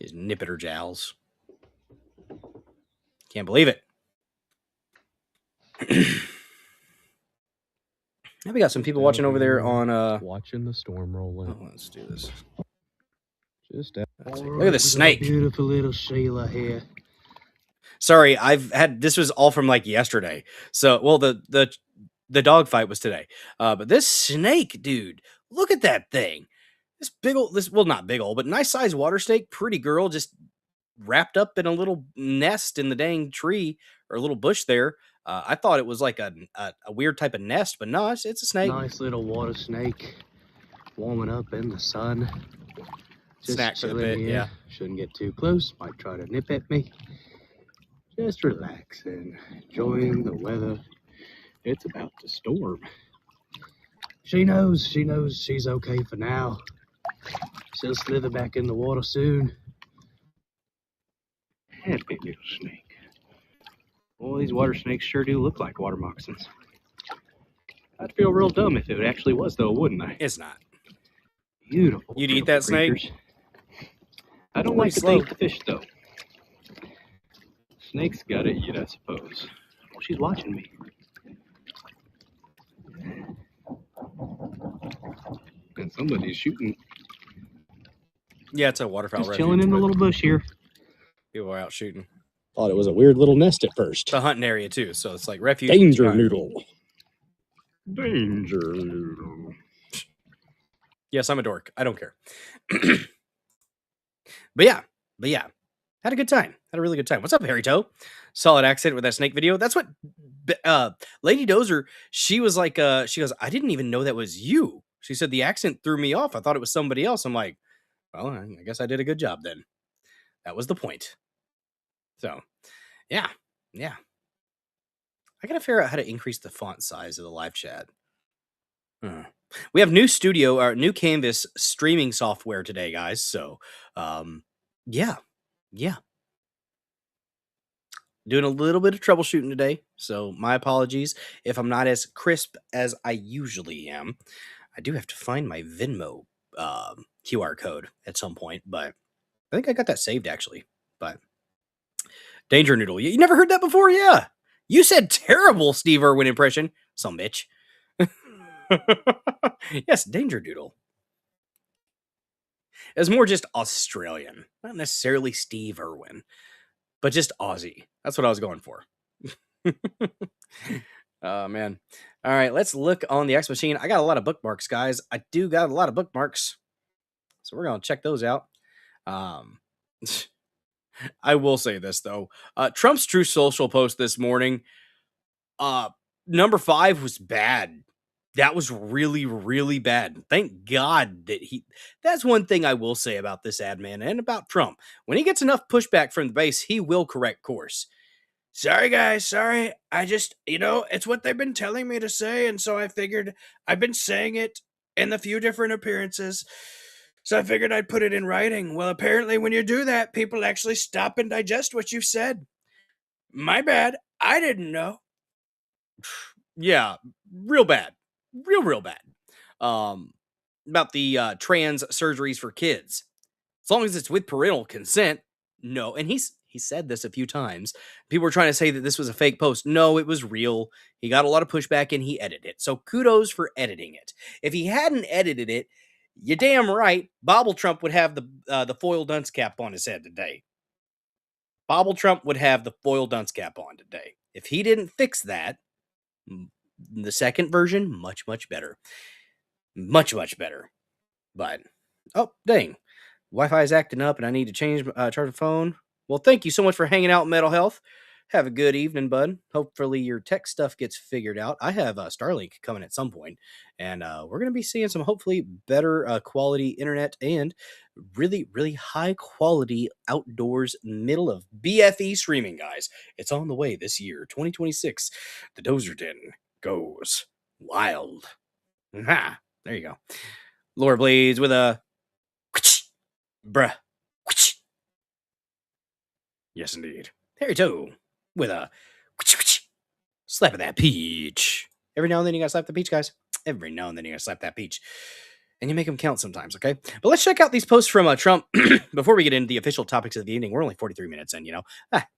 Just nip at her jowls. Can't believe it. Now we got some people watching over there on watching the storm roll in. Oh, let's do this. Just look at this snake. Beautiful little Sheila here. Sorry, this was all from like yesterday. So, well, the dog fight was today. But this snake, dude, look at that thing. Not big old, but nice sized water snake, pretty girl, just wrapped up in a little nest in the dang tree or a little bush there. I thought it was like a weird type of nest, but no, it's a snake. Nice little water snake, warming up in the sun. Just Snack for the chilling bit, here. yeah. Shouldn't get too close. Might try to nip at me. Just relaxing, enjoying the weather. It's about to storm. She knows she's okay for now. She'll slither back in the water soon. Happy little snake. Well, these water snakes sure do look like water moccasins. I'd feel real dumb if it actually was, though, wouldn't I? It's not. Beautiful. You'd eat that snake? I don't like to bait the fish, though. snake's gotta eat, I suppose. Well, she's watching me. And somebody's shooting. Yeah, it's a waterfowl Just refuge. chilling in the but little bush here. People are out shooting. Thought it was a weird little nest at first. It's a hunting area too, so it's like refuge. Danger hunt. noodle. Danger noodle. Yes, I'm a dork. I don't care. But yeah. Had a good time. Had a really good time. What's up, Harry Toe? Solid accent with that snake video. That's what Lady Dozer, she was like, she goes, I didn't even know that was you. She said the accent threw me off. I thought it was somebody else. I'm like, well, I guess I did a good job then. That was the point. So, yeah. I gotta figure out how to increase the font size of the live chat. We have new studio, or new Canvas streaming software today, guys. So, yeah. Doing a little bit of troubleshooting today. So, my apologies if I'm not as crisp as I usually am. I do have to find my Venmo QR code at some point, but I think I got that saved actually. But Danger Noodle, you never heard that before? Yeah. You said terrible Steve Irwin impression. Some bitch. Yes, Danger Doodle. It's more just Australian, not necessarily Steve Irwin, but just Aussie. That's what I was going for. Oh, man. All right, let's look on the X Machine. I got a lot of bookmarks, guys. I do got a lot of bookmarks, so we're going to check those out. I will say this, though. Trump's True Social post this morning, number 5 was bad. That was really, really bad. Thank God that that's one thing I will say about this ad man and about Trump. When he gets enough pushback from the base, he will correct course. Sorry, guys. Sorry. I just, it's what they've been telling me to say. And so I figured I've been saying it in a few different appearances. So I figured I'd put it in writing. Well, apparently when you do that, people actually stop and digest what you've said. My bad. I didn't know. Yeah, real bad. Real bad. About the trans surgeries for kids. As long as it's with parental consent. No, and he said this a few times. People were trying to say that this was a fake post. No, it was real. He got a lot of pushback and he edited it. So kudos for editing it. If he hadn't edited it, you're damn right, Bobble Trump would have the foil dunce cap on his head today. Bobble Trump would have the foil dunce cap on today. If he didn't fix that, the second version, much better. Much better. But, oh, dang. Wi-Fi is acting up and I need to charge the phone. Well, thank you so much for hanging out, Mental Health. Have a good evening, bud. Hopefully your tech stuff gets figured out. I have Starlink coming at some point, and we're going to be seeing some hopefully better quality internet and really, really high quality outdoors middle of BFE streaming, guys. It's on the way this year, 2026. The Dozer Den goes wild. There you go. Laura Blades with a bruh. Yes, indeed. Harry Toe with a slap of that peach. Every now and then you gotta slap the peach, guys. Every now and then you gotta slap that peach. And you make them count sometimes, okay? But let's check out these posts from Trump before we get into the official topics of the evening. We're only 43 minutes in,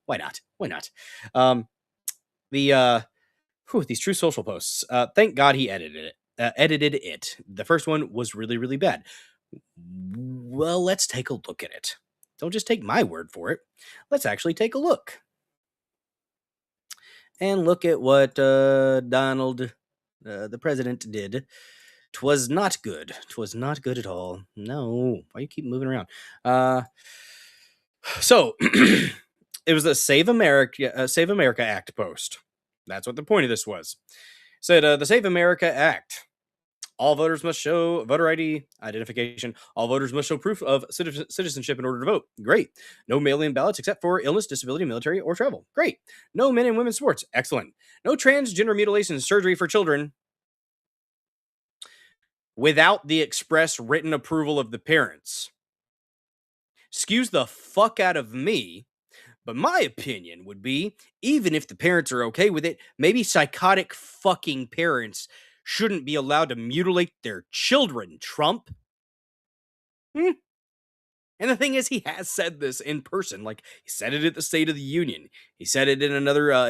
why not? Why not? These True Social posts. Thank God he edited it. The first one was really, really bad. Well, let's take a look at it. Don't just take my word for it. Let's actually take a look. And look at what Donald, the president, did. 'Twas not good. 'Twas not good at all. No. Why you keep moving around? So, it was the Save America Act post. That's what the point of this was. It said, the Save America Act. All voters must show voter ID identification. All voters must show proof of citizenship in order to vote. Great. No mail-in ballots except for illness, disability, military, or travel. Great. No men and women's sports. Excellent. No transgender mutilation surgery for children without the express written approval of the parents. Excuse the fuck out of me, but my opinion would be, even if the parents are okay with it, maybe psychotic fucking parents shouldn't be allowed to mutilate their children, Trump. And the thing is, he has said this in person. Like, he said it at the State of the Union. He said it in in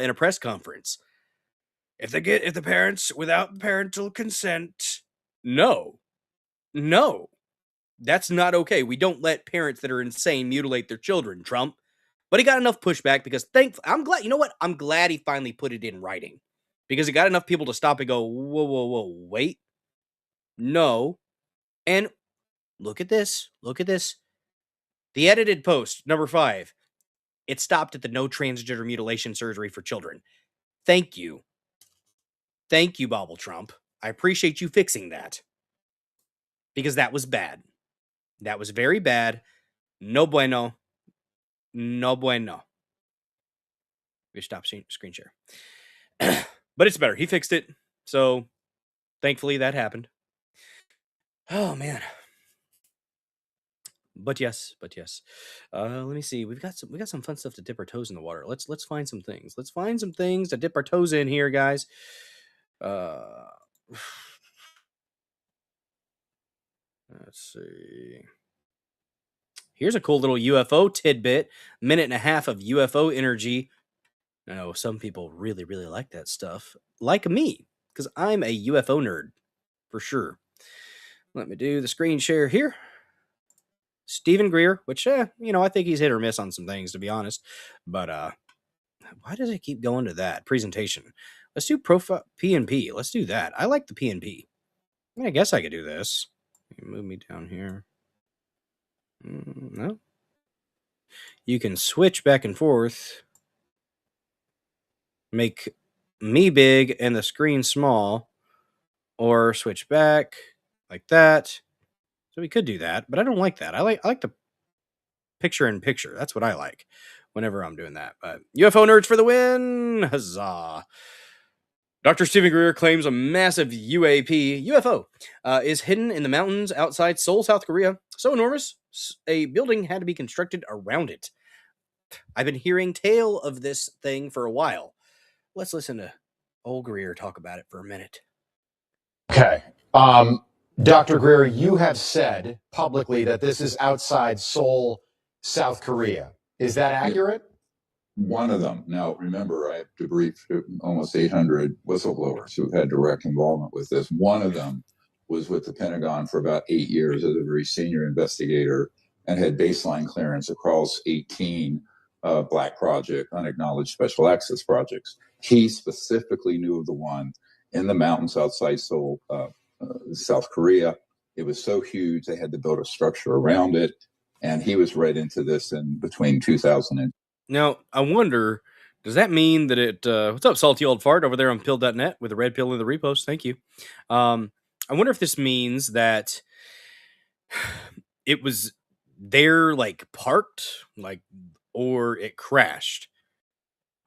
a press conference. If the parents without parental consent, no, that's not okay. We don't let parents that are insane mutilate their children, Trump. But he got enough pushback because I'm glad, you know what? I'm glad he finally put it in writing because it got enough people to stop and go, whoa, whoa, whoa, wait, no. And look at this. The edited post, number 5. It stopped at the no transgender mutilation surgery for children. Thank you. Thank you, Bobble Trump. I appreciate you fixing that. Because that was bad. That was very bad. No bueno. No bueno. We stop screen share. But it's better. He fixed it. So thankfully that happened. Oh man. But yes. Let me see. We got some fun stuff to dip our toes in the water. Let's find some things. Let's find some things to dip our toes in here, guys. Let's see. Here's a cool little UFO tidbit. Minute and a half of UFO energy. I know some people really, really like that stuff. Like me, because I'm a UFO nerd, for sure. Let me do the screen share here. Stephen Greer, which, I think he's hit or miss on some things, to be honest. But why does it keep going to that? Presentation. Let's do profile P&P. Let's do that. I like the P&P. I guess I could do this. Move me down here. No. You can switch back and forth. Make me big and the screen small. Or switch back like that. So we could do that, but I don't like that. I like the picture in picture. That's what I like whenever I'm doing that. But UFO nerds for the win! Huzzah! Dr. Stephen Greer claims a massive UFO is hidden in the mountains outside Seoul, South Korea. So enormous, a building had to be constructed around it. I've been hearing tale of this thing for a while. Let's listen to old Greer talk about it for a minute. Okay. Dr. Greer, you have said publicly that this is outside Seoul, South Korea. Is that accurate? One of them. Now, remember, I have to brief almost 800 whistleblowers who've had direct involvement with this. One of them was with the Pentagon for about 8 years as a very senior investigator and had baseline clearance across 18 black project, unacknowledged special access projects. He specifically knew of the one in the mountains outside Seoul, South Korea. It was so huge, they had to build a structure around it. And he was right into this in between 2000 and. Now, I wonder, does that mean that it... what's up, salty old fart, over there on pill.net with a red pill in the repost? Thank you. I wonder if this means that it was there, like, parked, like, or it crashed.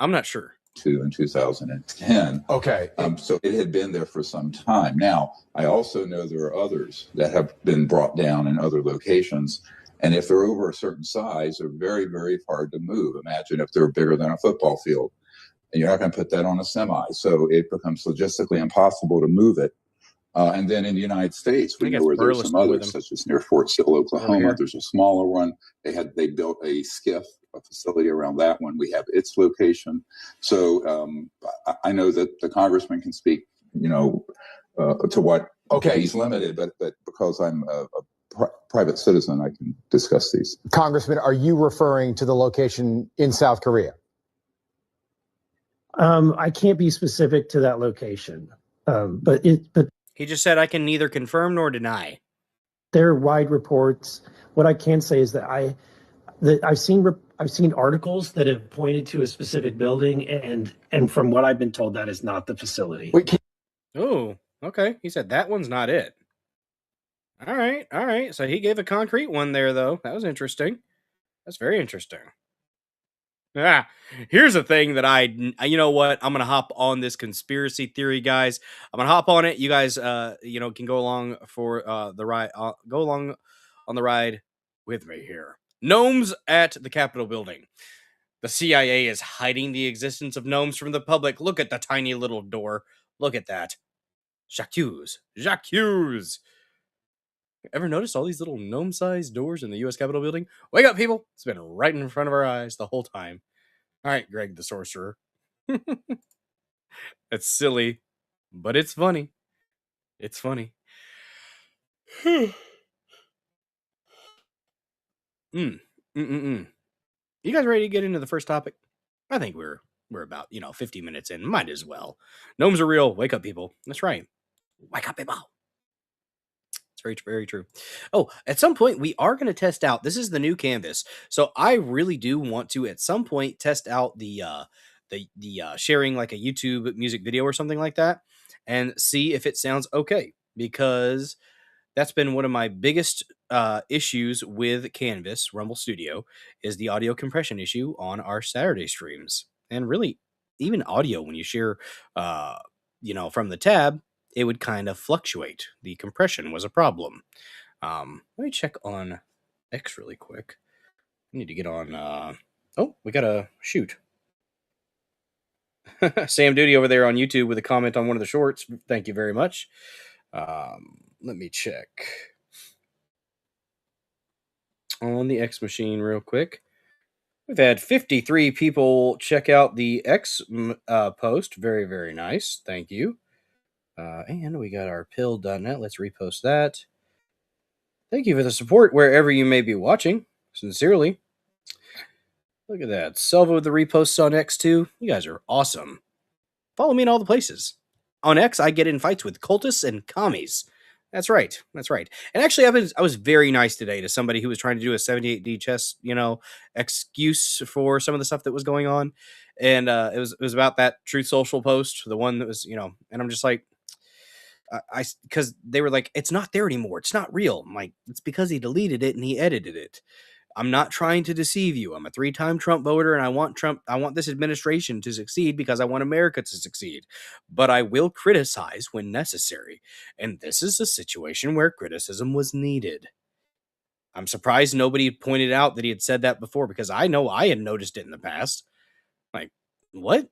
I'm not sure. In 2010. Okay. So it had been there for some time. Now, I also know there are others that have been brought down in other locations. And if they're over a certain size, they're very, very hard to move. Imagine if they're bigger than a football field. And you're not going to put that on a semi. So it becomes logistically impossible to move it. And then in the United States, we know where there's some others, such as near Fort Sill, Oklahoma. There's a smaller one. They built a SCIF, a facility around that one. We have its location. So I know that the congressman can speak, to what. Okay. He's limited, but because I'm a private citizen, I can discuss these. Congressman, are you referring to the location in South Korea? I can't be specific to that location, but he just said I can neither confirm nor deny. There are wide reports. What I can say is that I've seen articles that have pointed to a specific building, and from what I've been told, that is not the facility. Oh, okay. He said that one's not it. All right. So he gave a concrete one there, though. That was interesting. That's very interesting. Here's a thing that you know what? I'm going to hop on this conspiracy theory, guys. I'm going to hop on it. You guys, can go along for the ride. Go along on the ride with me here. Gnomes at the Capitol building. The CIA is hiding the existence of gnomes from the public. Look at the tiny little door. Look at that. J'accuse. Ever notice all these little gnome-sized doors in the U.S. Capitol building? Wake up, people! It's been right in front of our eyes the whole time. All right, Greg the Sorcerer. It's silly, but it's funny. It's funny. You guys ready to get into the first topic? I think we're about 50 minutes in. Might as well. Gnomes are real. Wake up, people. That's right. Wake up, people. It's very, very true. Oh, at some point we are going to test out. This is the new canvas, so I really do want to at some point test out the sharing like a YouTube music video or something like that, and see if it sounds okay. Because that's been one of my biggest issues with Canvas Rumble Studio is the audio compression issue on our Saturday streams, and really even audio when you share, from the tab, it would kind of fluctuate. The compression was a problem. Let me check on X really quick. I need to get on. We got a shoot. Sam Duty over there on YouTube with a comment on one of the shorts. Thank you very much. Let me check on the X machine real quick. We've had 53 people check out the X post. Very, very nice. Thank you. And we got our pill.net. Let's repost that. Thank you for the support wherever you may be watching. Sincerely. Look at that. Selva with the reposts on X too. You guys are awesome. Follow me in all the places. On X, I get in fights with cultists and commies. That's right. That's right. And actually, I was very nice today to somebody who was trying to do a 78D chess, excuse for some of the stuff that was going on. And it was about that Truth Social post, the one that was, and I'm just like, because they were like, it's not there anymore. It's not real. I'm like, it's because he deleted it and he edited it. I'm not trying to deceive you. I'm a 3-time Trump voter, and I want this administration to succeed because I want America to succeed. But I will criticize when necessary. And this is a situation where criticism was needed. I'm surprised nobody pointed out that he had said that before, because I know I had noticed it in the past. Like, what?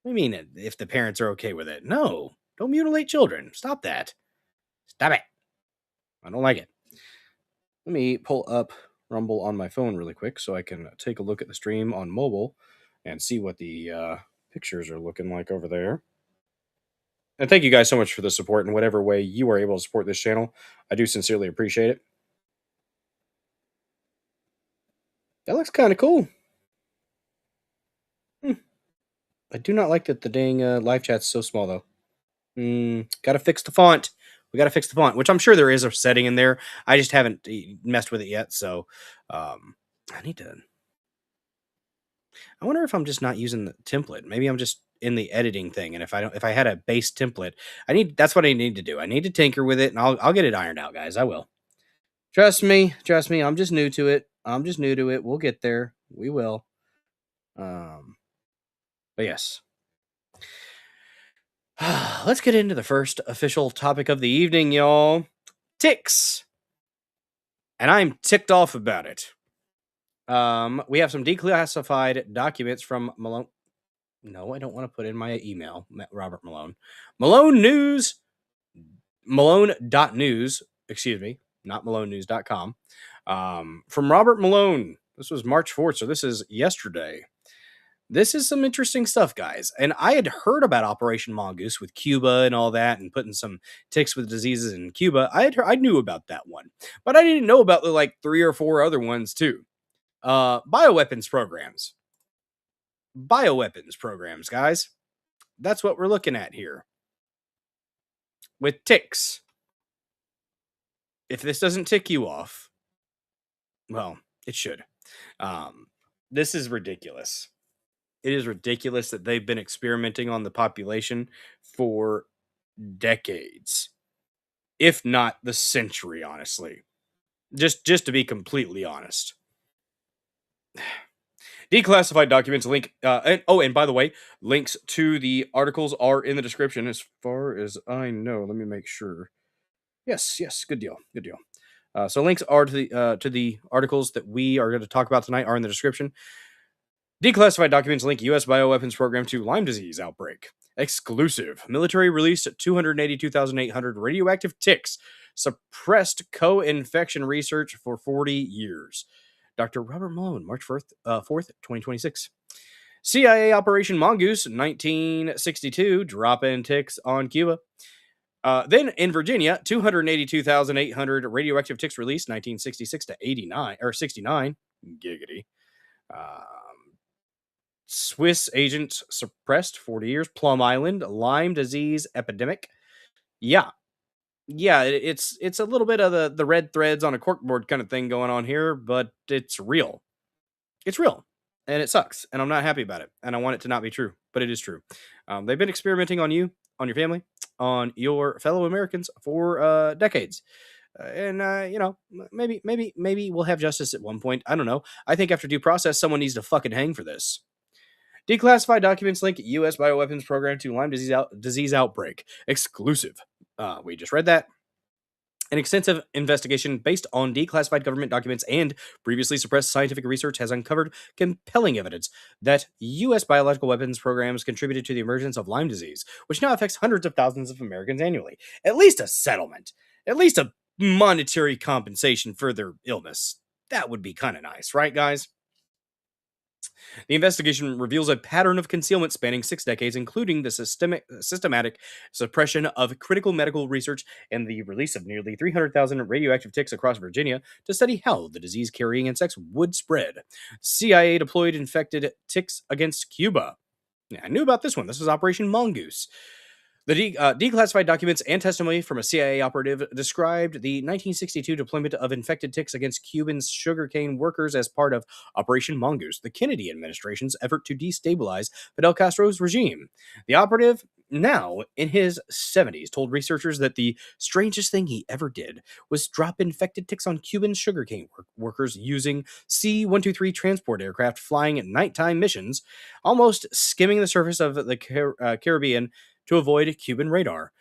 I mean, if the parents are okay with it. No, don't mutilate children. Stop that. Stop it. I don't like it. Let me pull up Rumble on my phone really quick so I can take a look at the stream on mobile and see what the pictures are looking like over there. And thank you guys so much for the support in whatever way you are able to support this channel. I do sincerely appreciate it. That looks kind of cool. I do not like that the dang live chat's so small though. Gotta fix the font. We got to fix the font, which I'm sure there is a setting in there. I just haven't messed with it yet. So I need to. I wonder if I'm just not using the template. Maybe I'm just in the editing thing. And if I had a base template, that's what I need to do. I need to tinker with it, and I'll get it ironed out, guys. I will. Trust me. I'm just new to it. We'll get there. We will. But yes. Let's get into the first official topic of the evening, y'all. Ticks. And I'm ticked off about it. We have some declassified documents from Malone. No, I don't want to put in my email, Robert Malone. Malone.news, excuse me, not malonenews.com. From Robert Malone. This was March 4th, so this is yesterday. This is some interesting stuff, guys. And I had heard about Operation Mongoose with Cuba and all that, and putting some ticks with diseases in Cuba. I knew about that one, but I didn't know about the 3 or 4 other ones too. Bioweapons programs, guys. That's what we're looking at here with ticks. If this doesn't tick you off, well, it should. This is ridiculous. It is ridiculous that they've been experimenting on the population for decades, if not the century, honestly. Just to be completely honest. Declassified documents link. And by the way, links to the articles are in the description as far as I know. Let me make sure. Yes. Good deal. So links are to the articles that we are going to talk about tonight are in the description. Declassified documents link U.S. bioweapons program to Lyme disease outbreak. Exclusive. Military released 282,800 radioactive ticks suppressed co-infection research for 40 years. Dr. Robert Malone, March 4th, 2026. CIA Operation Mongoose, 1962, drop-in ticks on Cuba. Then in Virginia, 282,800 radioactive ticks released, 1966 to 89 or 69. Giggity. Swiss agent suppressed 40 years. Plum Island, Lyme disease epidemic. Yeah. It's a little bit of the red threads on a corkboard kind of thing going on here, but it's real. It's real. And it sucks. And I'm not happy about it. And I want it to not be true, but it is true. They've been experimenting on you, on your family, on your fellow Americans for decades. Maybe we'll have justice at one point. I don't know. I think after due process, someone needs to fucking hang for this. Declassified documents link U.S. bioweapons program to Lyme disease outbreak. Exclusive. We just read that. An extensive investigation based on declassified government documents and previously suppressed scientific research has uncovered compelling evidence that U.S. biological weapons programs contributed to the emergence of Lyme disease, which now affects hundreds of thousands of Americans annually. At least a settlement. At least a monetary compensation for their illness. That would be kind of nice, right, guys? The investigation reveals a pattern of concealment spanning 6 decades, including the systematic suppression of critical medical research and the release of nearly 300,000 radioactive ticks across Virginia to study how the disease-carrying insects would spread. CIA deployed infected ticks against Cuba. Yeah, I knew about this one. This was Operation Mongoose. The declassified documents and testimony from a CIA operative described the 1962 deployment of infected ticks against Cuban sugarcane workers as part of Operation Mongoose, the Kennedy administration's effort to destabilize Fidel Castro's regime. The operative, now in his 70s, told researchers that the strangest thing he ever did was drop infected ticks on Cuban sugarcane workers using C-123 transport aircraft flying nighttime missions, almost skimming the surface of the Caribbean to avoid Cuban radar.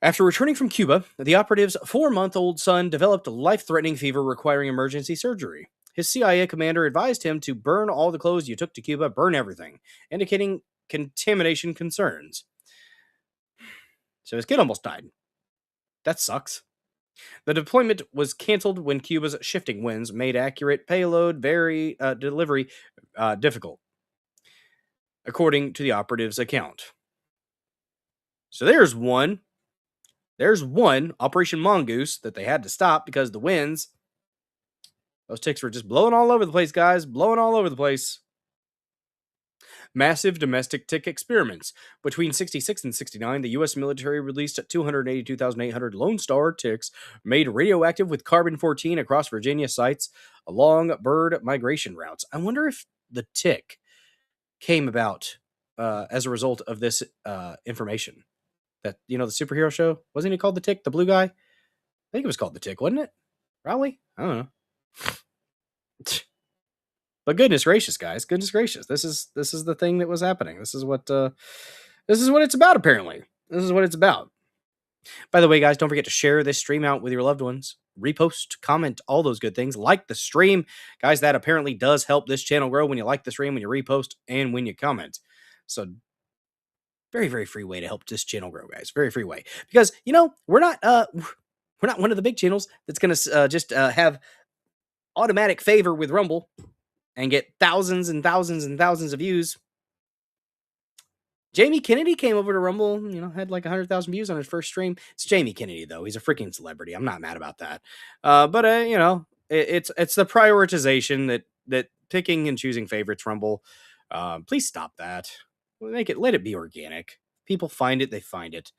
After returning from Cuba, the operative's 4-month-old son developed life-threatening fever requiring emergency surgery. His CIA commander advised him to burn all the clothes you took to Cuba, burn everything, indicating contamination concerns. So his kid almost died. That sucks. The deployment was canceled when Cuba's shifting winds made accurate payload delivery difficult, according to the operative's account. So there's one. There's one, Operation Mongoose, that they had to stop because the winds. Those ticks were just blowing all over the place, guys. Blowing all over the place. Massive domestic tick experiments. Between 66 and 69, the U.S. military released 282,800 Lone Star ticks made radioactive with carbon-14 across Virginia sites along bird migration routes. I wonder if the tick came about as a result of this information. That, the superhero show, wasn't he called The Tick, the blue guy? I think it was called The Tick, wasn't it? Probably. I don't know. But goodness gracious, guys, goodness gracious, this is the thing that was happening. This is what it's about. Apparently, this is what it's about. By the way, guys, don't forget to share this stream out with your loved ones. Repost, comment, all those good things. Like the stream, guys. That apparently does help this channel grow when you like the stream, when you repost, and when you comment. So. Very, very free way to help this channel grow, guys. Very free way. Because, we're not one of the big channels that's going to just have automatic favor with Rumble and get thousands and thousands and thousands of views. Jamie Kennedy came over to Rumble, had like 100,000 views on his first stream. It's Jamie Kennedy, though. He's a freaking celebrity. I'm not mad about that. But it's the prioritization that picking and choosing favorites, Rumble. Please stop that. Let it be organic. People find it, they find it.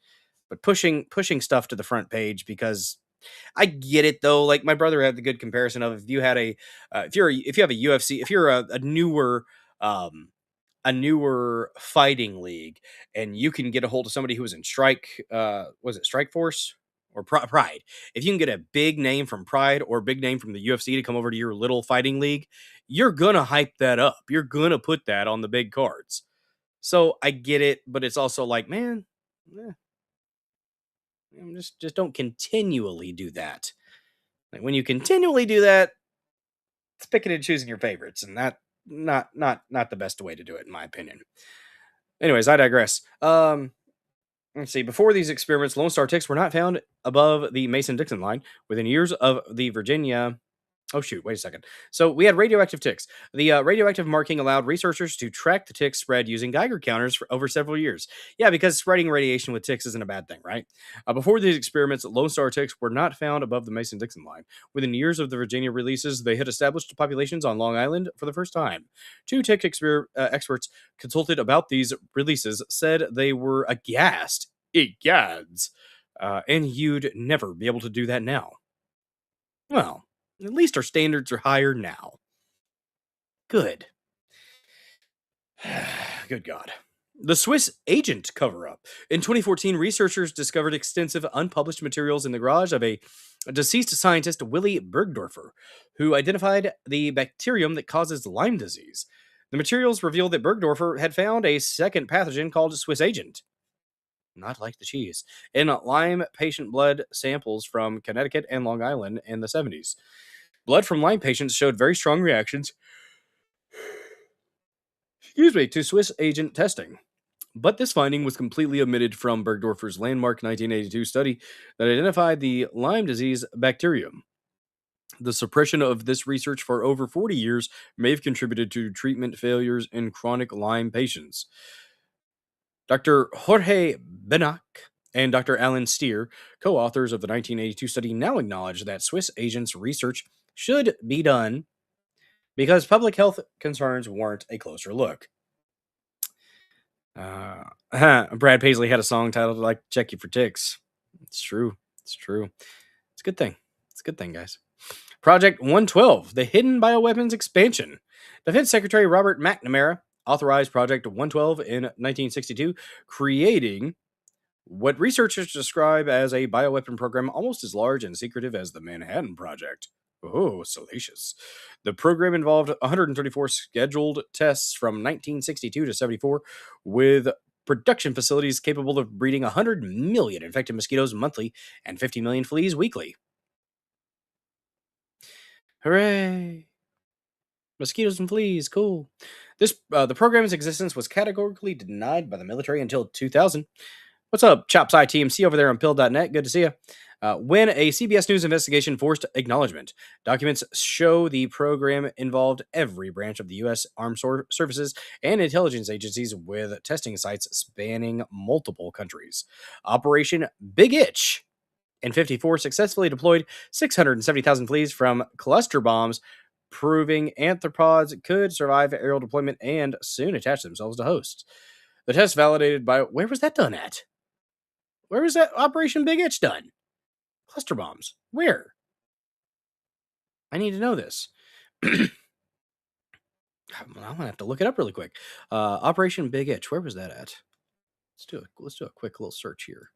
But pushing stuff to the front page, because I get it though. Like my brother had the good comparison of if you had if you have a UFC, if you're a newer fighting league, and you can get a hold of somebody who was in Strike Force or Pride. If you can get a big name from Pride or a big name from the UFC to come over to your little fighting league, you're gonna hype that up. You're gonna put that on the big cards. So I get it, but it's also like, man, just don't continually do that. Like when you continually do that, it's picking and choosing your favorites, and that not the best way to do it, in my opinion. Anyways, I digress. Let's see. Before these experiments, Lone Star ticks were not found above the Mason-Dixon line within years of the Virginia. Oh, shoot. Wait a second. So we had radioactive ticks. The radioactive marking allowed researchers to track the tick spread using Geiger counters for over several years. Yeah, because spreading radiation with ticks isn't a bad thing, right? Before these experiments, Lone Star ticks were not found above the Mason-Dixon line. Within years of the Virginia releases, they had established populations on Long Island for the first time. Two tick experts consulted about these releases said they were aghast, and you'd never be able to do that now. Well, at least our standards are higher now. Good. Good God. The Swiss agent cover up. In 2014, researchers discovered extensive unpublished materials in the garage of a deceased scientist, Willy Bergdorfer, who identified the bacterium that causes Lyme disease. The materials revealed that Bergdorfer had found a second pathogen called Swiss agent, not like the cheese, in Lyme patient blood samples from Connecticut and Long Island in the 70s. Blood from Lyme patients showed very strong reactions to Swiss agent testing. But this finding was completely omitted from Bergdorfer's landmark 1982 study that identified the Lyme disease bacterium. The suppression of this research for over 40 years may have contributed to treatment failures in chronic Lyme patients. Dr. Jorge Benac and Dr. Alan Steer, co-authors of the 1982 study, now acknowledge that Swiss agents research should be done because public health concerns warrant a closer look. Brad Paisley had a song titled "Like Check You for Ticks." It's true. It's true. It's a good thing. It's a good thing, guys. Project 112, the Hidden Bioweapons Expansion. Defense Secretary Robert McNamara authorized Project 112 in 1962, creating what researchers describe as a bioweapon program almost as large and secretive as the Manhattan Project. Oh, salacious. The program involved 134 scheduled tests from 1962 to 74, with production facilities capable of breeding 100 million infected mosquitoes monthly and 50 million fleas weekly. Hooray! Mosquitoes and fleas, cool. The program's existence was categorically denied by the military until 2000. What's up, Chops ITMC over there on Pill.net? Good to see you. When a CBS News investigation forced acknowledgement, documents show the program involved every branch of the U.S. Armed Services and intelligence agencies, with testing sites spanning multiple countries. Operation Big Itch in 54 successfully deployed 670,000 fleas from cluster bombs, proving arthropods could survive aerial deployment and soon attach themselves to hosts. The test validated by... Where was that done at? Where was that Operation Big Itch done? Cluster bombs. Where? I need to know this. I'm gonna have to look it up really quick. Operation Big Itch. Where was that at? Let's do a quick little search here.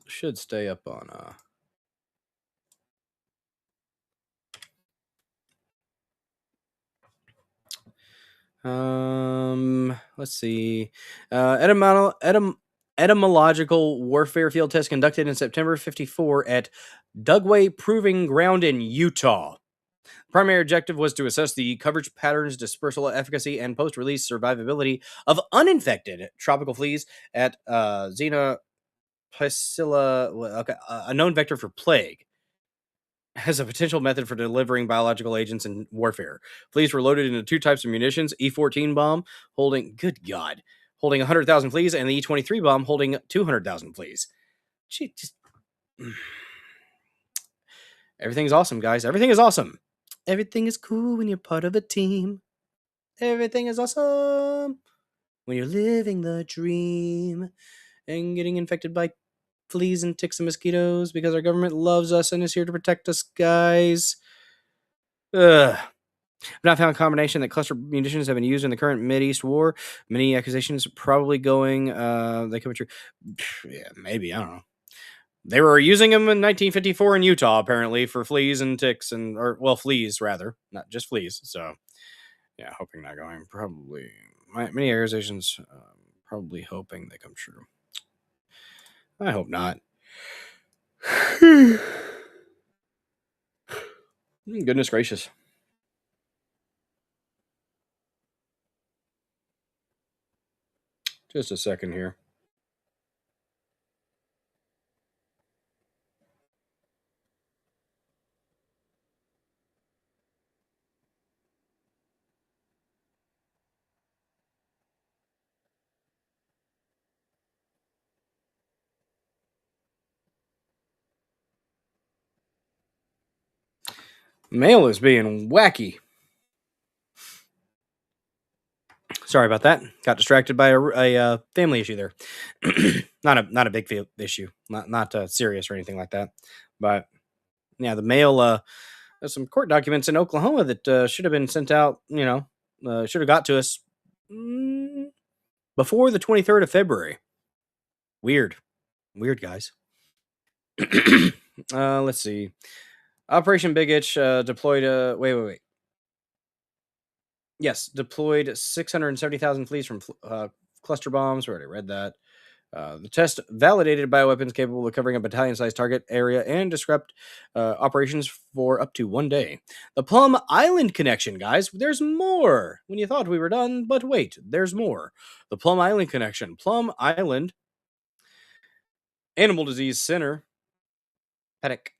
Should stay up on let's see. Etymological warfare field test conducted in September 54 at Dugway Proving Ground in Utah. Primary objective was to assess the coverage patterns, dispersal efficacy, and post-release survivability of uninfected tropical fleas at Xena Placilla, a known vector for plague, as a potential method for delivering biological agents in warfare. Fleas were loaded into two types of munitions: E-14 bomb holding 100,000 fleas, and the E-23 bomb holding 200,000 fleas. Everything's awesome, guys. Everything is awesome. Everything is cool when you're part of a team. Everything is awesome when you're living the dream and getting infected by fleas and ticks and mosquitoes because our government loves us and is here to protect us, guys. I've not found a combination that cluster munitions have been used in the current Mideast war. Many accusations probably going, they could be true. Yeah, maybe, I don't know. They were using them in 1954 in Utah, apparently, for fleas and ticks, fleas, rather. Not just fleas, so, yeah, hoping not going. Probably, many accusations, probably hoping they come true. I hope not. Goodness gracious. Just a second here. Mail is being wacky. Sorry about that. Got distracted by a family issue there. Not a big issue. Not serious or anything like that. But yeah, the mail. There's some court documents in Oklahoma that should have been sent out. Should have got to us before the 23rd of February. Weird, guys. Let's see. Operation Big Itch deployed. Wait. Yes, deployed 670,000 fleas from cluster bombs. We already read that. The test validated bioweapons capable of covering a battalion-sized target area and disrupt operations for up to 1 day. The Plum Island connection, guys. There's more. When you thought we were done, but wait, there's more. The Plum Island connection. Plum Island Animal Disease Center, Paddock,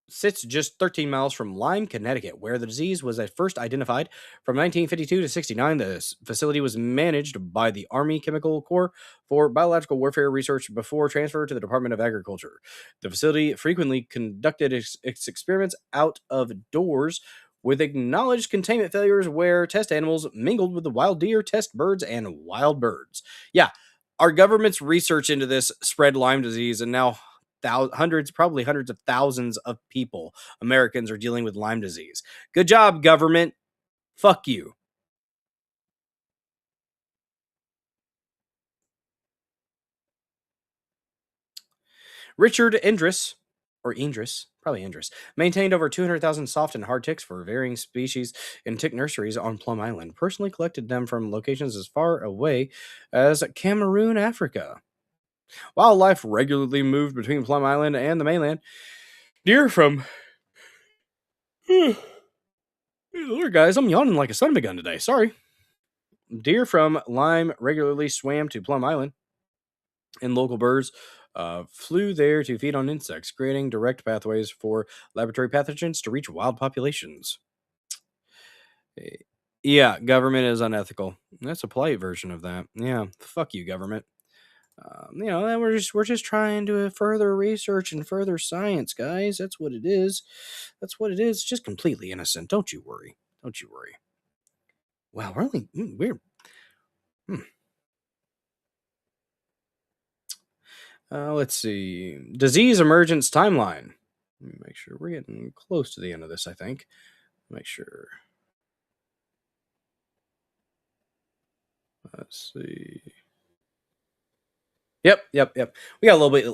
sits just 13 miles from Lyme, Connecticut, where the disease was at first identified. From 1952 to 69, the facility was managed by the Army Chemical Corps for biological warfare research before transfer to the Department of Agriculture. The facility frequently conducted its experiments out of doors with acknowledged containment failures where test animals mingled with the wild deer, test birds, and wild birds. Yeah, our government's research into this spread Lyme disease, and now probably hundreds of thousands of people, Americans, are dealing with Lyme disease. Good job, government. Fuck you. Richard Endress, probably Endress, maintained over 200,000 soft and hard ticks for varying species in tick nurseries on Plum Island. Personally collected them from locations as far away as Cameroon, Africa. Wildlife regularly moved between Plum Island and the mainland. Deer from... Lord, guys, I'm yawning like a son of a gun today. Sorry. Deer from Lyme regularly swam to Plum Island, and local birds flew there to feed on insects, creating direct pathways for laboratory pathogens to reach wild populations. Yeah, government is unethical. That's a polite version of that. Yeah, fuck you, government. We're just trying to further research and further science, guys. That's what it is. It's just completely innocent. Don't you worry. Wow, we're let's see. Disease emergence timeline. Let me make sure we're getting close to the end of this, I think. Make sure. Let's see. Yep. We got a little bit,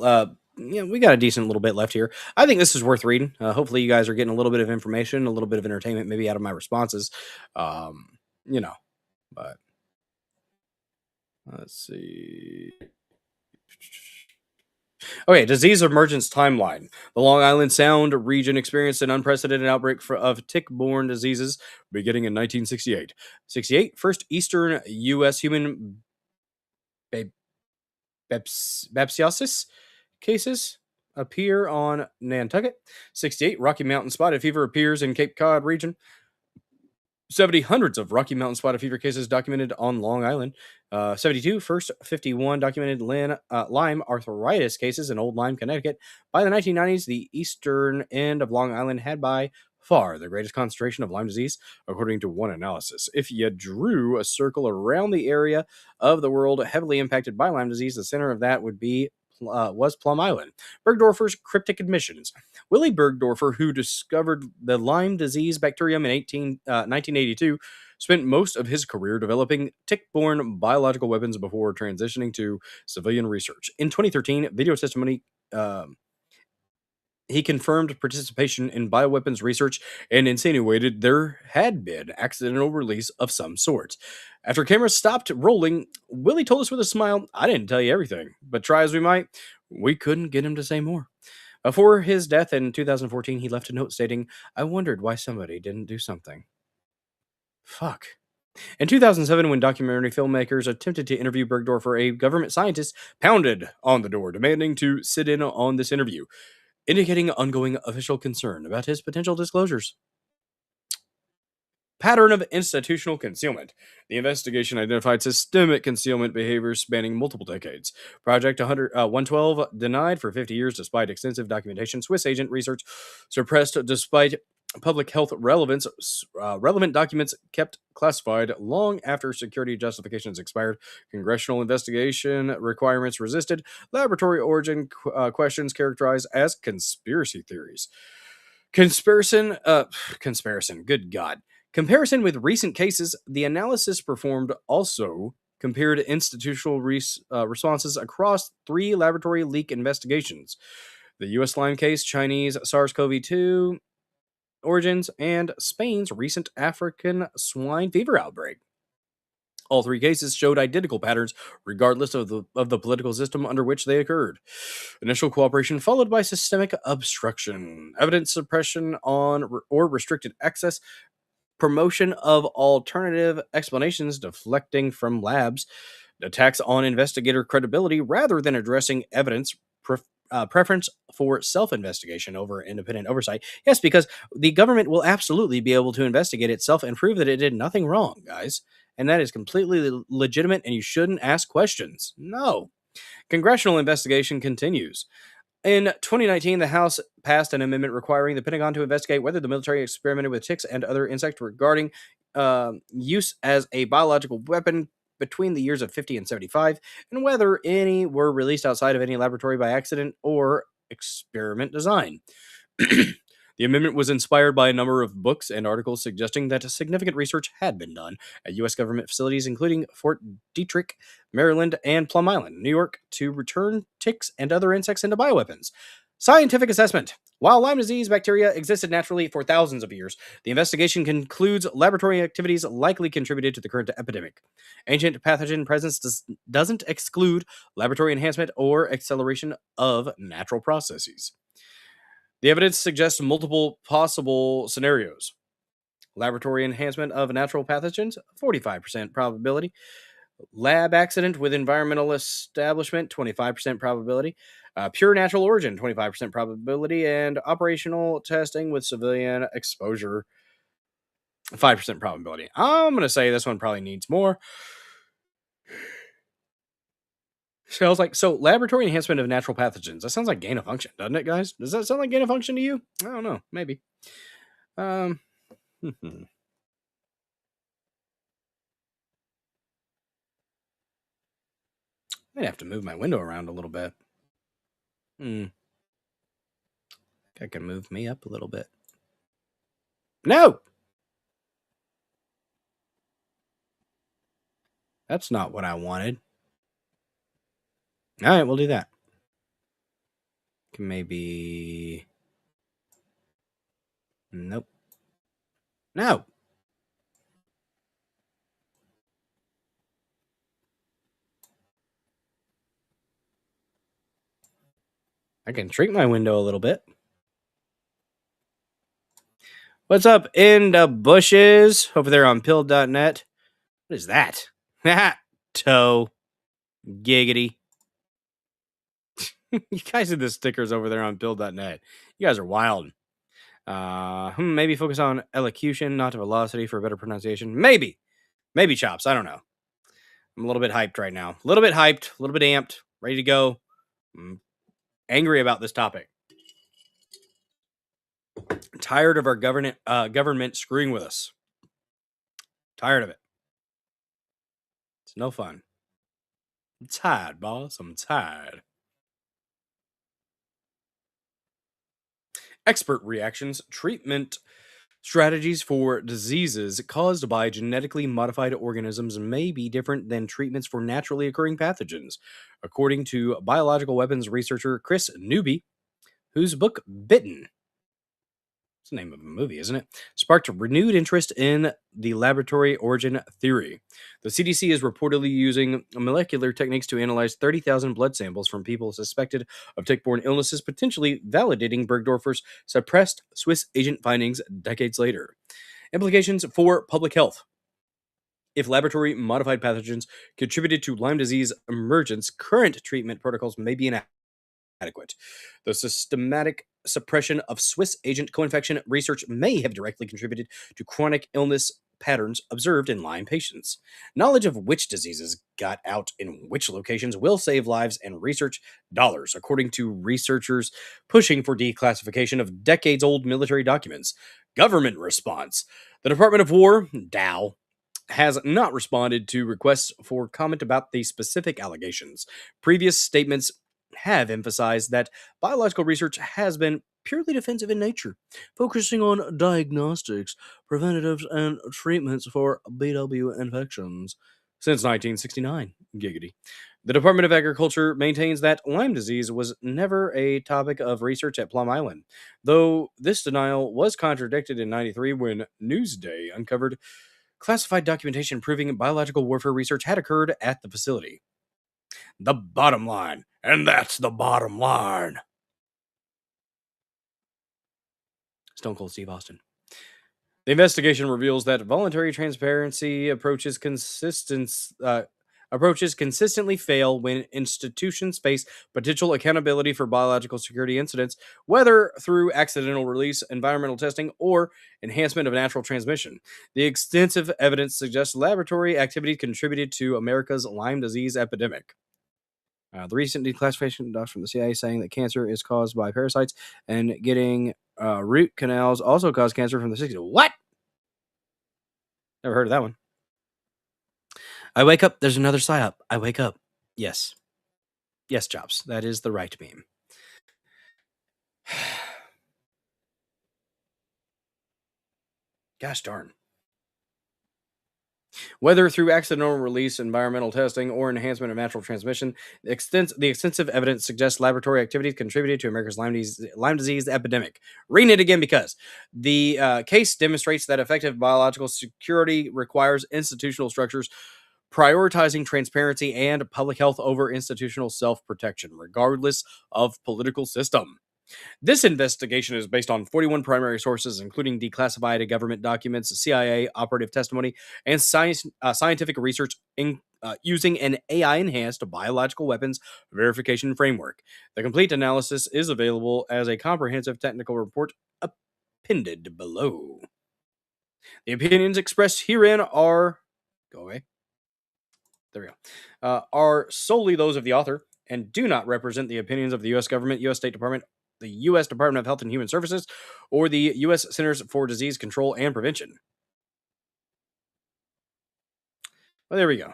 we got a decent little bit left here. I think this is worth reading. Hopefully you guys are getting a little bit of information, a little bit of entertainment, maybe out of my responses. But let's see. Okay, disease emergence timeline. The Long Island Sound region experienced an unprecedented outbreak of tick-borne diseases beginning in 1968. 68, first eastern U.S. human babesiosis cases appear on Nantucket. 68, Rocky Mountain spotted fever appears in Cape Cod region. 70, hundreds of Rocky Mountain spotted fever cases documented on Long Island. 72, first 51 documented Lyme arthritis cases in Old Lyme, Connecticut. By the 1990s, the eastern end of Long Island had by far the greatest concentration of Lyme disease, according to one analysis. If you drew a circle around the area of the world heavily impacted by Lyme disease, the center of that was Plum Island. Bergdorfer's cryptic admissions. Willie Bergdorfer, who discovered the Lyme disease bacterium in 1982, spent most of his career developing tick-borne biological weapons before transitioning to civilian research. In 2013, video testimony, he confirmed participation in bioweapons research and insinuated there had been accidental release of some sort. After cameras stopped rolling, Willie told us with a smile, "I didn't tell you everything, but try as we might, we couldn't get him to say more." Before his death in 2014, he left a note stating, "I wondered why somebody didn't do something." Fuck. In 2007, when documentary filmmakers attempted to interview Bergdorfer, a government scientist pounded on the door, demanding to sit in on this interview, indicating ongoing official concern about his potential disclosures. Pattern of institutional concealment. The investigation identified systemic concealment behaviors spanning multiple decades. Project 112 denied for 50 years despite extensive documentation. Swiss agent research suppressed despite public health relevance. Relevant documents kept classified long after security justifications expired. Congressional investigation requirements resisted. Laboratory origin questions characterized as conspiracy theories. Conspiracy, good God. Comparison with recent cases, the analysis performed also compared institutional responses across 3 laboratory leak investigations: the U.S. Lyme case, Chinese SARS-CoV-2 origins, and Spain's recent African swine fever outbreak. All 3 cases showed identical patterns, regardless of the political system under which they occurred. Initial cooperation followed by systemic obstruction, evidence suppression or restricted access, promotion of alternative explanations deflecting from labs, attacks on investigator credibility rather than addressing evidence, preference for self-investigation over independent oversight. Yes, because the government will absolutely be able to investigate itself and prove that it did nothing wrong, guys. And that is completely legitimate, and you shouldn't ask questions. No. Congressional investigation continues. In 2019, the House passed an amendment requiring the Pentagon to investigate whether the military experimented with ticks and other insects regarding use as a biological weapon between the years of 50 and 75, and whether any were released outside of any laboratory by accident or experiment design. The amendment was inspired by a number of books and articles suggesting that significant research had been done at U.S. government facilities, including Fort Detrick, Maryland, and Plum Island, New York, to return ticks and other insects into bioweapons. Scientific assessment. While Lyme disease bacteria existed naturally for thousands of years, the investigation concludes laboratory activities likely contributed to the current epidemic. Ancient pathogen presence doesn't exclude laboratory enhancement or acceleration of natural processes. The evidence suggests multiple possible scenarios. Laboratory enhancement of natural pathogens, 45% probability. Lab accident with environmental establishment, 25% probability. Pure natural origin, 25% probability. And operational testing with civilian exposure, 5% probability. I'm going to say this one probably needs more. So I was like, so laboratory enhancement of natural pathogens. That sounds like gain of function, doesn't it, guys? Does that sound like gain of function to you? I don't know. Maybe. Might have to move my window around a little bit. I can move me up a little bit. No! That's not what I wanted. All right, we'll do that. Maybe... Nope. No! I can shrink my window a little bit. What's up in the bushes over there on pill.net? What is that? Toe. Giggity. You guys are the stickers over there on pill.net. You guys are wild. Maybe focus on elocution, not velocity for better pronunciation. Maybe. Maybe chops. I don't know. I'm a little bit hyped right now. A little bit hyped. A little bit amped. Ready to go. I'm angry about this topic. Tired of our government screwing with us. Tired of it. It's no fun. I'm tired, boss. I'm tired. Expert reactions, treatment strategies for diseases caused by genetically modified organisms may be different than treatments for naturally occurring pathogens, according to biological weapons researcher Chris Newby, whose book Bitten, it's the name of a movie, isn't it, sparked renewed interest in the laboratory origin theory. The CDC is reportedly using molecular techniques to analyze 30,000 blood samples from people suspected of tick-borne illnesses, potentially validating Bergdorfer's suppressed Swiss agent findings decades later. Implications for public health. If laboratory modified pathogens contributed to Lyme disease emergence, current treatment protocols may be inadequate. The systematic suppression of Swiss agent co-infection research may have directly contributed to chronic illness patterns observed in Lyme patients. Knowledge of which diseases got out in which locations will save lives and research dollars, according to researchers pushing for declassification of decades-old military documents. Government response. The Department of War, DOW, has not responded to requests for comment about the specific allegations. Previous statements have emphasized that biological research has been purely defensive in nature, focusing on diagnostics, preventatives, and treatments for BW infections. Since 1969, giggity. The Department of Agriculture maintains that Lyme disease was never a topic of research at Plum Island, though this denial was contradicted in 93 when Newsday uncovered classified documentation proving biological warfare research had occurred at the facility. The bottom line, and that's the bottom line. Stone Cold Steve Austin. The investigation reveals that voluntary transparency approaches consistently fail when institutions face potential accountability for biological security incidents, whether through accidental release, environmental testing, or enhancement of natural transmission. The extensive evidence suggests laboratory activity contributed to America's Lyme disease epidemic. The recent declassification docs from the CIA saying that cancer is caused by parasites and getting root canals also cause cancer from the 60s. What? Never heard of that one. I wake up, there's another psyop. I wake up. Yes. Yes, Jobs. That is the right meme. Gosh darn. Whether through accidental release, environmental testing, or enhancement of natural transmission, the extensive evidence suggests laboratory activities contributed to America's Lyme disease epidemic. Reading it again because the case demonstrates that effective biological security requires institutional structures prioritizing transparency and public health over institutional self-protection, regardless of political system. This investigation is based on 41 primary sources, including declassified government documents, CIA operative testimony, and scientific research using an AI-enhanced biological weapons verification framework. The complete analysis is available as a comprehensive technical report appended below. The opinions expressed herein are... Go away. There we go. Are solely those of the author and do not represent the opinions of the U.S. government, U.S. State Department, the U.S. Department of Health and Human Services, or the U.S. Centers for Disease Control and Prevention. Well, there we go.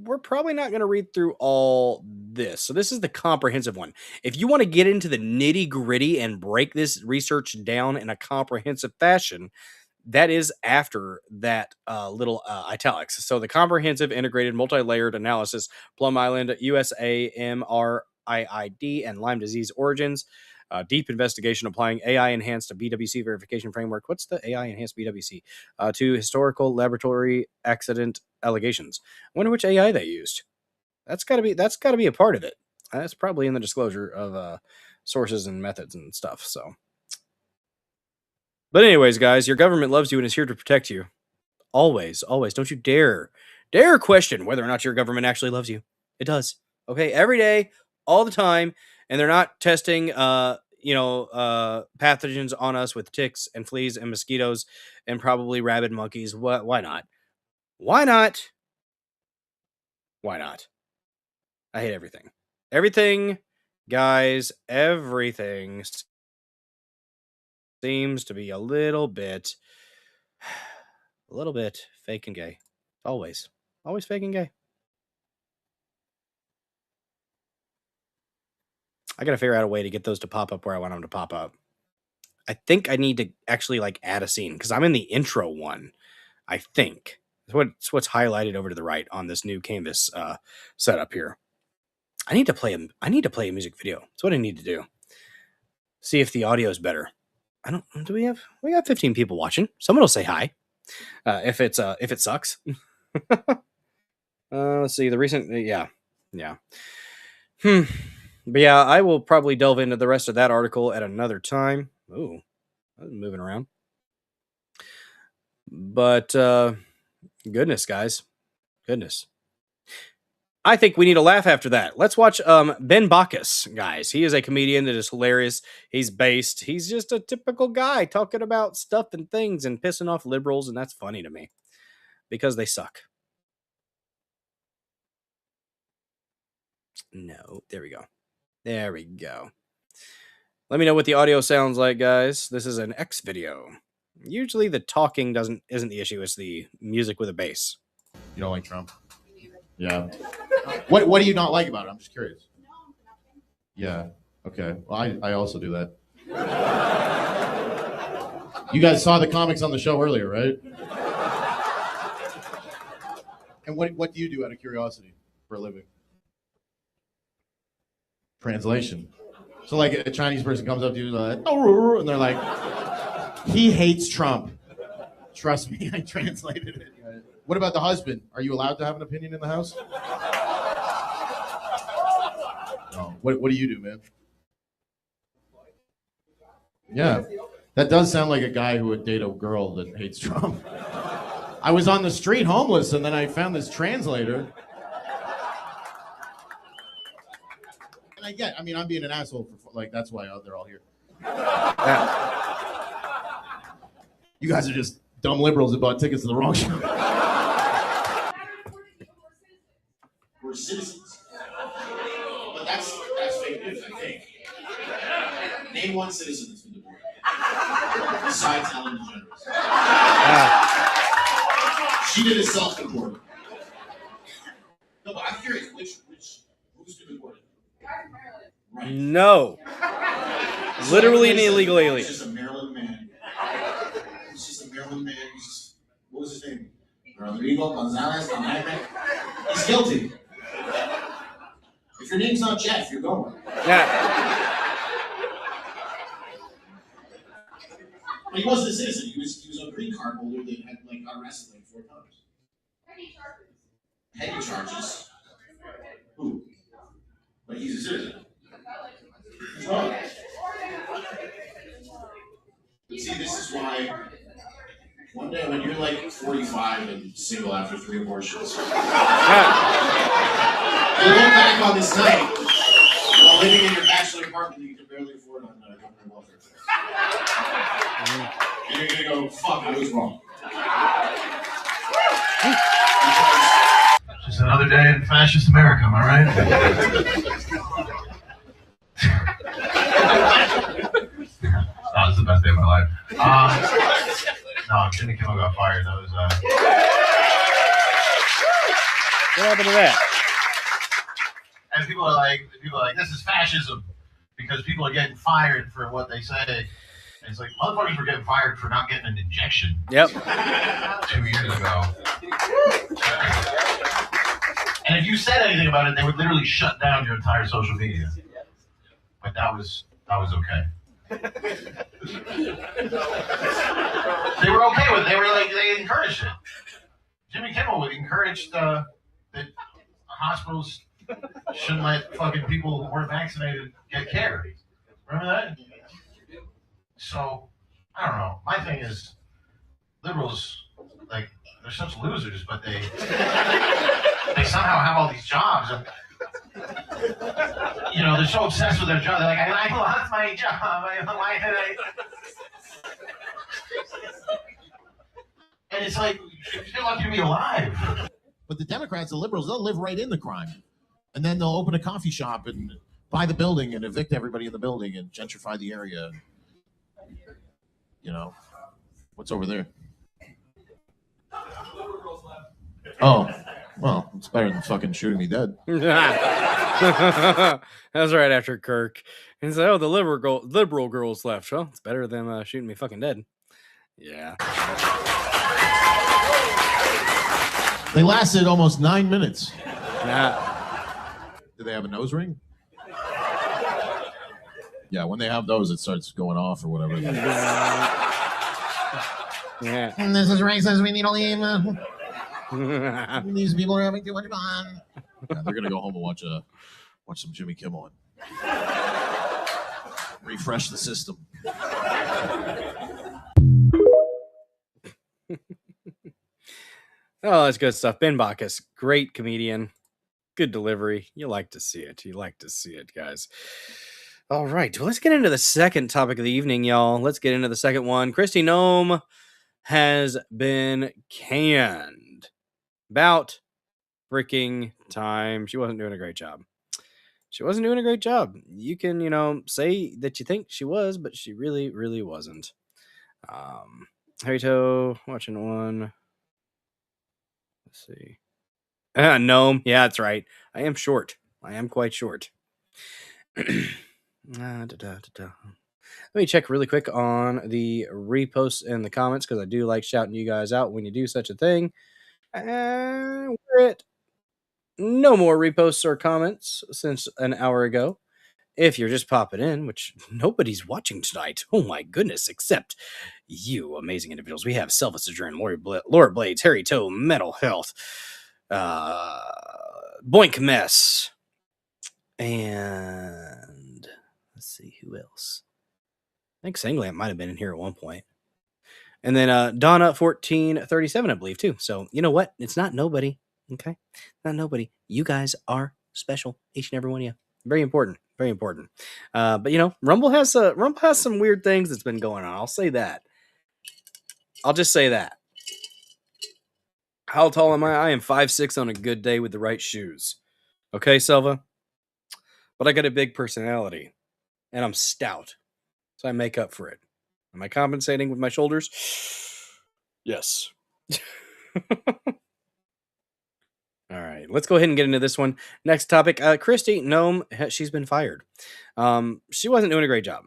We're probably not going to read through all this. So this is the comprehensive one. If you want to get into the nitty gritty and break this research down in a comprehensive fashion, that is after that little italics. So the comprehensive, integrated, multi-layered analysis, Plum Island, USA, MRIID, and Lyme disease origins. Deep investigation applying AI-enhanced BWC verification framework. What's the AI-enhanced BWC? To historical laboratory accident allegations. I wonder which AI they used. That's got to be a part of it. That's probably in the disclosure of sources and methods and stuff. So. But anyways, guys, your government loves you and is here to protect you. Always, always. Don't you dare question whether or not your government actually loves you. It does. Okay, every day, all the time, and they're not testing, pathogens on us with ticks and fleas and mosquitoes and probably rabid monkeys. Why not? Why not? Why not? I hate everything. Everything, guys, everything seems to be a little bit fake and gay. Always fake and gay. I gotta figure out a way to get those to pop up where I want them to pop up. I think I need to actually add a scene because I'm in the intro one. I think it's what's highlighted over to the right on this new Canvas setup here. I need to play a music video. That's what I need to do. See if the audio is better. We got 15 people watching. Someone will say hi. If it sucks. Let's see the recent. Yeah. But yeah, I will probably delve into the rest of that article at another time. Ooh, I'm moving around. But goodness, guys. Goodness. I think we need a laugh after that. Let's watch Ben Bacchus, guys. He is a comedian that is hilarious. He's based. He's just a typical guy talking about stuff and things and pissing off liberals, and that's funny to me because they suck. No, there we go. There we go. Let me know what the audio sounds like, guys. This is an X video. Usually the talking isn't the issue, it's the music with a bass. You don't like Trump? Yeah. What do you not like about it? I'm just curious. Yeah. Okay. Well, I also do that. You guys saw the comics on the show earlier, right? And what do you do out of curiosity for a living? Translation. So like a Chinese person comes up to you like, oh, and they're like, he hates Trump. Trust me, I translated it. What about the husband? Are you allowed to have an opinion in the house? No. What do you do, man? Yeah. That does sound like a guy who would date a girl that hates Trump. I was on the street homeless, and then I found this translator. And I'm being an asshole for like that's why they're all here. You guys are just dumb liberals that bought tickets to the wrong show. We're citizens, but that's fake news, I think. Name one citizen that's been deported besides Ellen DeGeneres. She did a self-deported. No, but I'm curious, who's been deported? Right. No. Literally an illegal alien. He's just a Maryland man. What was his name? Rodrigo Gonzalez. He's guilty. If your name's not Jeff, you're going. Yeah. But he wasn't a citizen. He was a green card holder that had got arrested 4 times. Heavy charges. Who? But he's a citizen. What's wrong? But see, this is why one day when you're like 45 and single after 3 abortions, you look back on this night while living in your bachelor apartment that you can barely afford on government welfare. And you're gonna go, fuck, I was wrong. Just another day in fascist America, am I right? That was the best day of my life. No, Jimmy Kimmel got fired. That was. What happened to that? And people are like, this is fascism because people are getting fired for what they say. And it's like, motherfuckers were getting fired for not getting an injection. Yep. 2 years ago. And if you said anything about it, they would literally shut down your entire social media. But that was okay. They were okay with it. They encouraged it. Jimmy Kimmel encouraged that hospitals shouldn't let fucking people who weren't vaccinated get care. Remember that? So, I don't know. My thing is, liberals, they're such losers, but they somehow have all these jobs. And, they're so obsessed with their job. They're like, I lost my job. Why did I? And it's like, you're lucky to be alive. But the Democrats, the liberals, they'll live right in the crime. And then they'll open a coffee shop and buy the building and evict everybody in the building and gentrify the area. What's over there? Oh, well, it's better than fucking shooting me dead. That was right after Kirk. And so, the liberal girls left. Well, it's better than shooting me fucking dead. Yeah. They lasted almost 9 minutes. Yeah. Do they have a nose ring? Yeah, when they have those, it starts going off or whatever. Yeah. This is racist. We need to leave. These people are having too much fun. Yeah, they're gonna go home and watch some Jimmy Kimmel and refresh the system. Oh, that's good stuff. Ben Bacchus, great comedian. Good delivery. You like to see it. You like to see it, guys. All right. Well, let's get into the second topic of the evening, y'all. Let's get into the second one. Kristi Noem has been canned. About freaking time. She wasn't doing a great job. She wasn't doing a great job. You can, say that you think she was, but she really, really wasn't. Harito, watching one. Let's see. Noem. Yeah, that's right. I am short. I am quite short. Let me check really quick on the reposts and the comments because I do like shouting you guys out when you do such a thing. We're at no more reposts or comments since an hour ago. If you're just popping in, which nobody's watching tonight, oh my goodness, except you amazing individuals. We have Selva Sojourn, Laura Blades, Harry Toe, Mental Health, Boink Mess, and let's see who else. I think Sanglamp might have been in here at one point. And then Donna 1437, I believe, too. So you know what? It's not nobody. Okay, not nobody. You guys are special, each and every one of you. Very important. Very important. But Rumble has some weird things that's been going on. I'll say that. I'll just say that. How tall am I? I am 5'6" on a good day with the right shoes. Okay, Selva? But I got a big personality. And I'm stout. So I make up for it. Am I compensating with my shoulders? Yes. All right, let's go ahead and get into this one. Next topic, Kristi Noem, she's been fired. She wasn't doing a great job.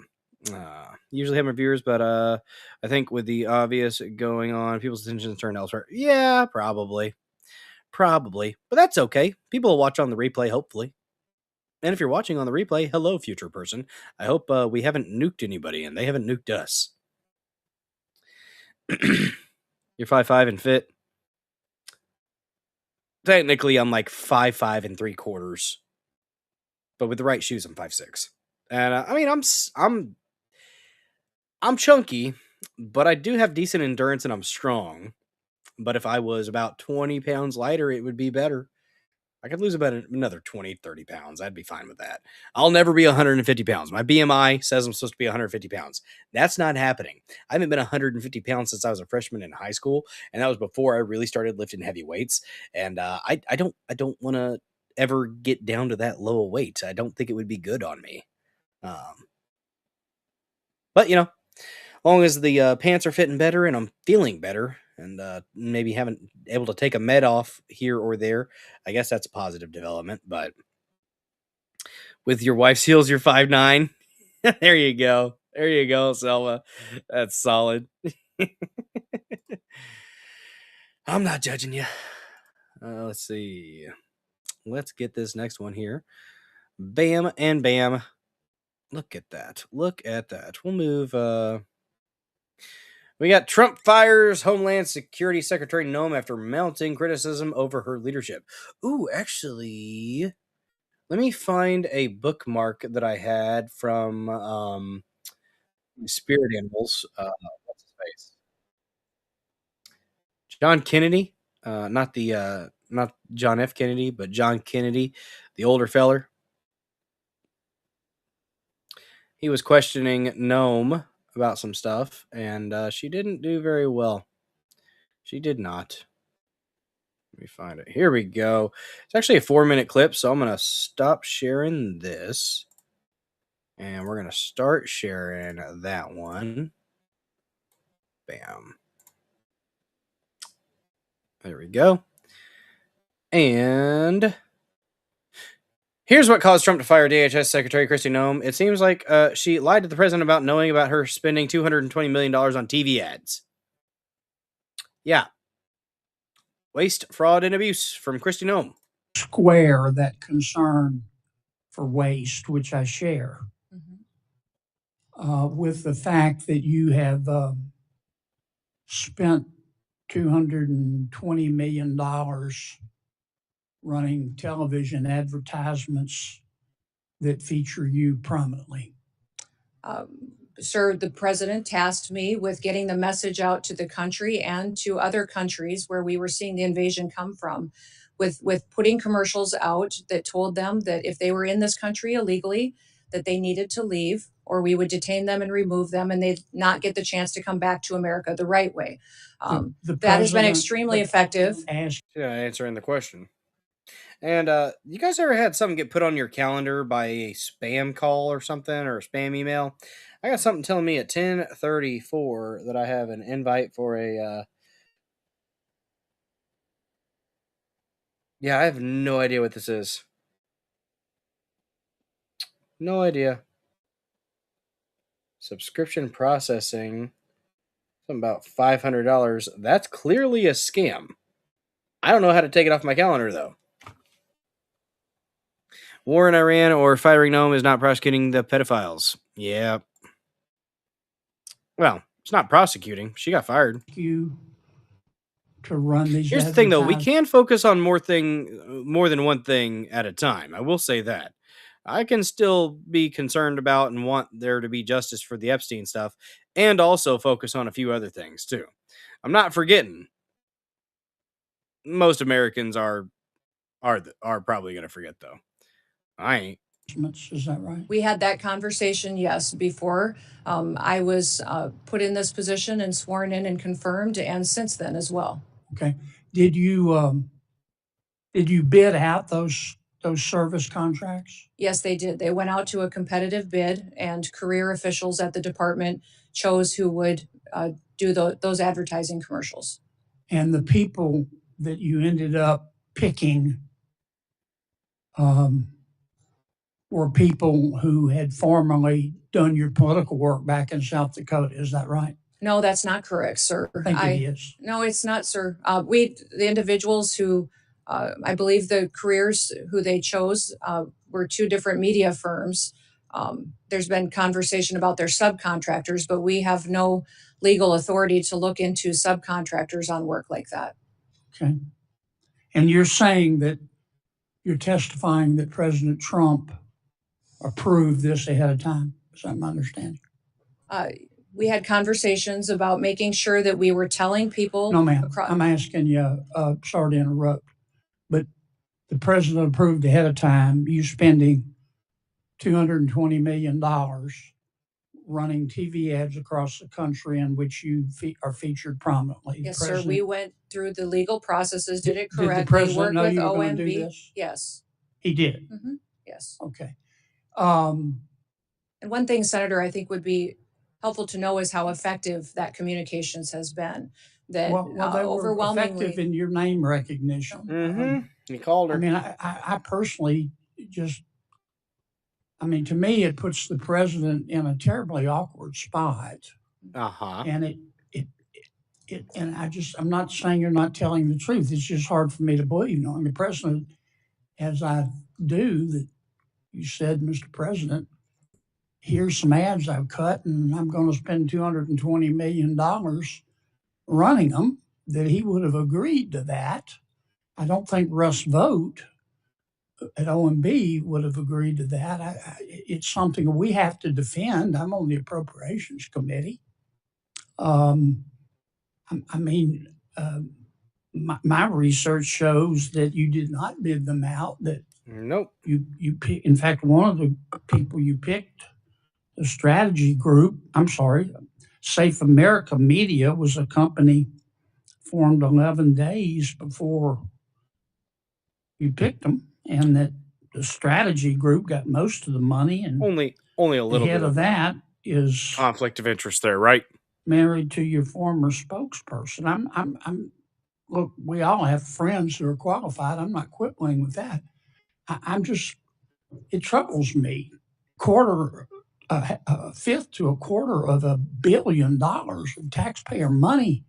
Usually have reviewers, but I think with the obvious going on, people's attention turned elsewhere. Yeah, probably. But that's okay. People will watch on the replay, hopefully. And if you're watching on the replay, hello, future person. I hope we haven't nuked anybody and they haven't nuked us. You're 5'5" and fit. Technically, I'm like 5'5" and 3/4. But with the right shoes, I'm 5'6". And I mean, I'm chunky, but I do have decent endurance and I'm strong. But if I was about 20 pounds lighter, it would be better. I could lose about another 20, 30 pounds. I'd be fine with that. I'll never be 150 pounds. My BMI says I'm supposed to be 150 pounds. That's not happening. I haven't been 150 pounds since I was a freshman in high school, and that was before I really started lifting heavy weights. And I don't want to ever get down to that low weight. I don't think it would be good on me. But as long as the pants are fitting better and I'm feeling better, and maybe haven't able to take a med off here or there, I guess that's a positive development. But with your wife's heels, you're 5'9". There you go, Selma. That's solid. I'm not judging you. Let's see. Let's get this next one here. Bam and bam. Look at that. We'll move. We got Trump fires Homeland Security Secretary Noem after mounting criticism over her leadership. Ooh, actually, let me find a bookmark that I had from Spirit Animals. What's his face? John Kennedy. Not John F. Kennedy, but John Kennedy, the older feller. He was questioning Noem about some stuff, and she didn't do very well. She did not. Let me find it. Here we go. It's actually a 4-minute clip, so I'm going to stop sharing this. And we're going to start sharing that one. Bam. There we go. And here's what caused Trump to fire DHS Secretary Kristi Noem. It seems like she lied to the president about knowing about her spending $220 million on TV ads. Yeah. Waste, fraud, and abuse from Kristi Noem. Square that concern for waste, which I share, with the fact that you have spent $220 million running television advertisements that feature you prominently. Sir, the president tasked me with getting the message out to the country and to other countries where we were seeing the invasion come from, with putting commercials out that told them that if they were in this country illegally, that they needed to leave, or we would detain them and remove them, and they'd not get the chance to come back to America the right way. The That has been president- extremely the effective. Yeah, answering the question. And you guys ever had something get put on your calendar by a spam call or something, or a spam email? I got something telling me at 10:34 that I have an invite for a. Yeah, I have no idea what this is. No idea. Subscription processing. Something about $500. That's clearly a scam. I don't know how to take it off my calendar, though. War in Iran or firing Noem is not prosecuting the pedophiles. Yeah. Well, it's not prosecuting. She got fired. You to run these. Here's the thing, though. We advertise- can focus on more than one thing at a time. I will say that. I can still be concerned about and want there to be justice for the Epstein stuff, and also focus on a few other things too. I'm not forgetting. Most Americans are probably going to forget, though. I ain't. Is that right? We had that conversation, yes, before I was put in this position and sworn in and confirmed, and since then as well. Okay. Did you bid out those service contracts? Yes, they did. They went out to a competitive bid, and career officials at the department chose who would do those advertising commercials. And the people that you ended up picking were people who had formerly done your political work back in South Dakota. Is that right? No, that's not correct, sir. I think it is. No, it's not, sir. The individuals who, I believe the careers who they chose were two different media firms. There's been conversation about their subcontractors, but we have no legal authority to look into subcontractors on work like that. Okay. And you're saying that you're testifying that President Trump approved this ahead of time. Is that my understanding? We had conversations about making sure that we were telling people. No, ma'am. I'm asking you, sorry to interrupt, but the president approved ahead of time you spending $220 million running TV ads across the country in which you are featured prominently. Yes, sir. We went through the legal processes, did it Did the correctly, president worked know with you were gonna do OMB. this? Yes. He did. Mm-hmm. Yes. Okay. And one thing, Senator, I think would be helpful to know is how effective that communications has been. That Well, they were overwhelmingly effective in your name recognition. Mm-hmm. You called her. I mean, I personally just, I mean, to me, it puts the president in a terribly awkward spot. Uh-huh. And and I'm not saying you're not telling the truth. It's just hard for me to believe, knowing the president, as I do, that you said, Mr. President, here's some ads I've cut and I'm going to spend $220 million running them, that he would have agreed to that. I don't think Russ Vogt at OMB would have agreed to that. It's something we have to defend. I'm on the Appropriations Committee. My research shows that you did not bid them out, that Nope. you in fact, one of the people you picked, the strategy group, Safe America Media, was a company formed 11 days before you picked them, and that the strategy group got most of the money, and Only a the little head bit of that is conflict of interest there, right? married to your former spokesperson. Look, we all have friends who are qualified. I'm not quibbling with that. It troubles me. A fifth to a quarter of $1 billion of taxpayer money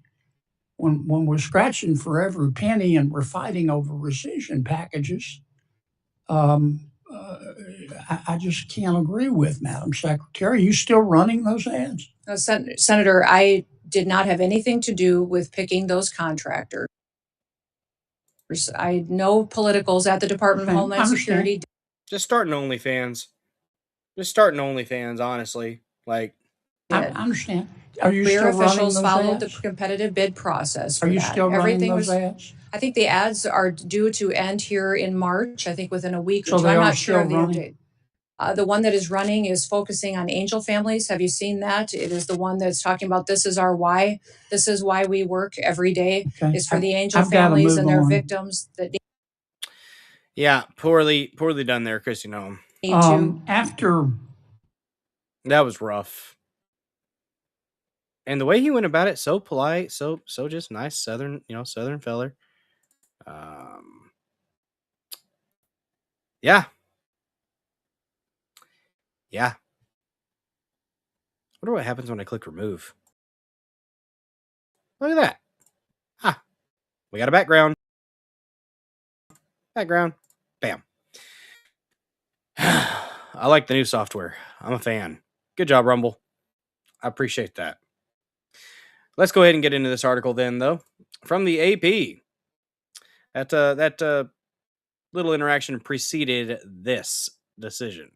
when we're scratching for every penny and we're fighting over rescission packages. I just can't agree with Madam Secretary. Are you still running those ads? No, Senator, I did not have anything to do with picking those contractors. I know politicals at the Department of Okay, Homeland Security. Just starting OnlyFans. Honestly. Like, I did. understand. Are you Career still running officials those followed the ads? competitive bid process Are for you that. still running Everything those was, ads? I think the ads are due to end here in March, I think within a week or So two. they I'm are not sure still of the running? update. The one that is running is focusing on angel families. Have you seen that? It is the one that's talking about this is our why. This is why we work every day, Okay. is for the angel I've gotta families move and their on. victims that Yeah, poorly done there, Kristi Noem. need to. After That was rough. And the way he went about it, so polite, so just nice, southern feller. Yeah. Yeah. Wonder what happens when I click remove. Look at that. Ah, we got a background. Background. Bam. I like the new software. I'm a fan. Good job, Rumble. I appreciate that. Let's go ahead and get into this article then, though. From the AP. That little interaction preceded this decision.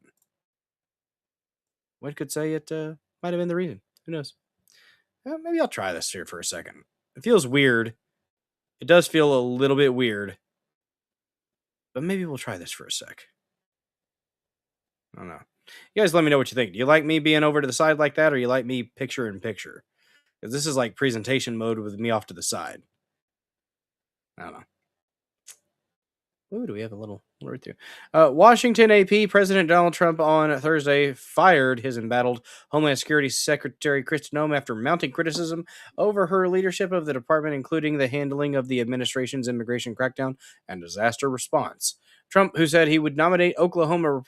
One could say it might have been the reason. Who knows? Maybe I'll try this here for a second. It feels weird. It does feel a little bit weird. But maybe we'll try this for a sec. I don't know. You guys let me know what you think. Do you like me being over to the side like that, or you like me picture in picture? Because this is like presentation mode with me off to the side. I don't know. Ooh, do we have a little right there? Washington AP President Donald Trump on Thursday fired his embattled Homeland Security Secretary Kristi Noem after mounting criticism over her leadership of the department, including the handling of the administration's immigration crackdown and disaster response. Trump, who said he would nominate Oklahoma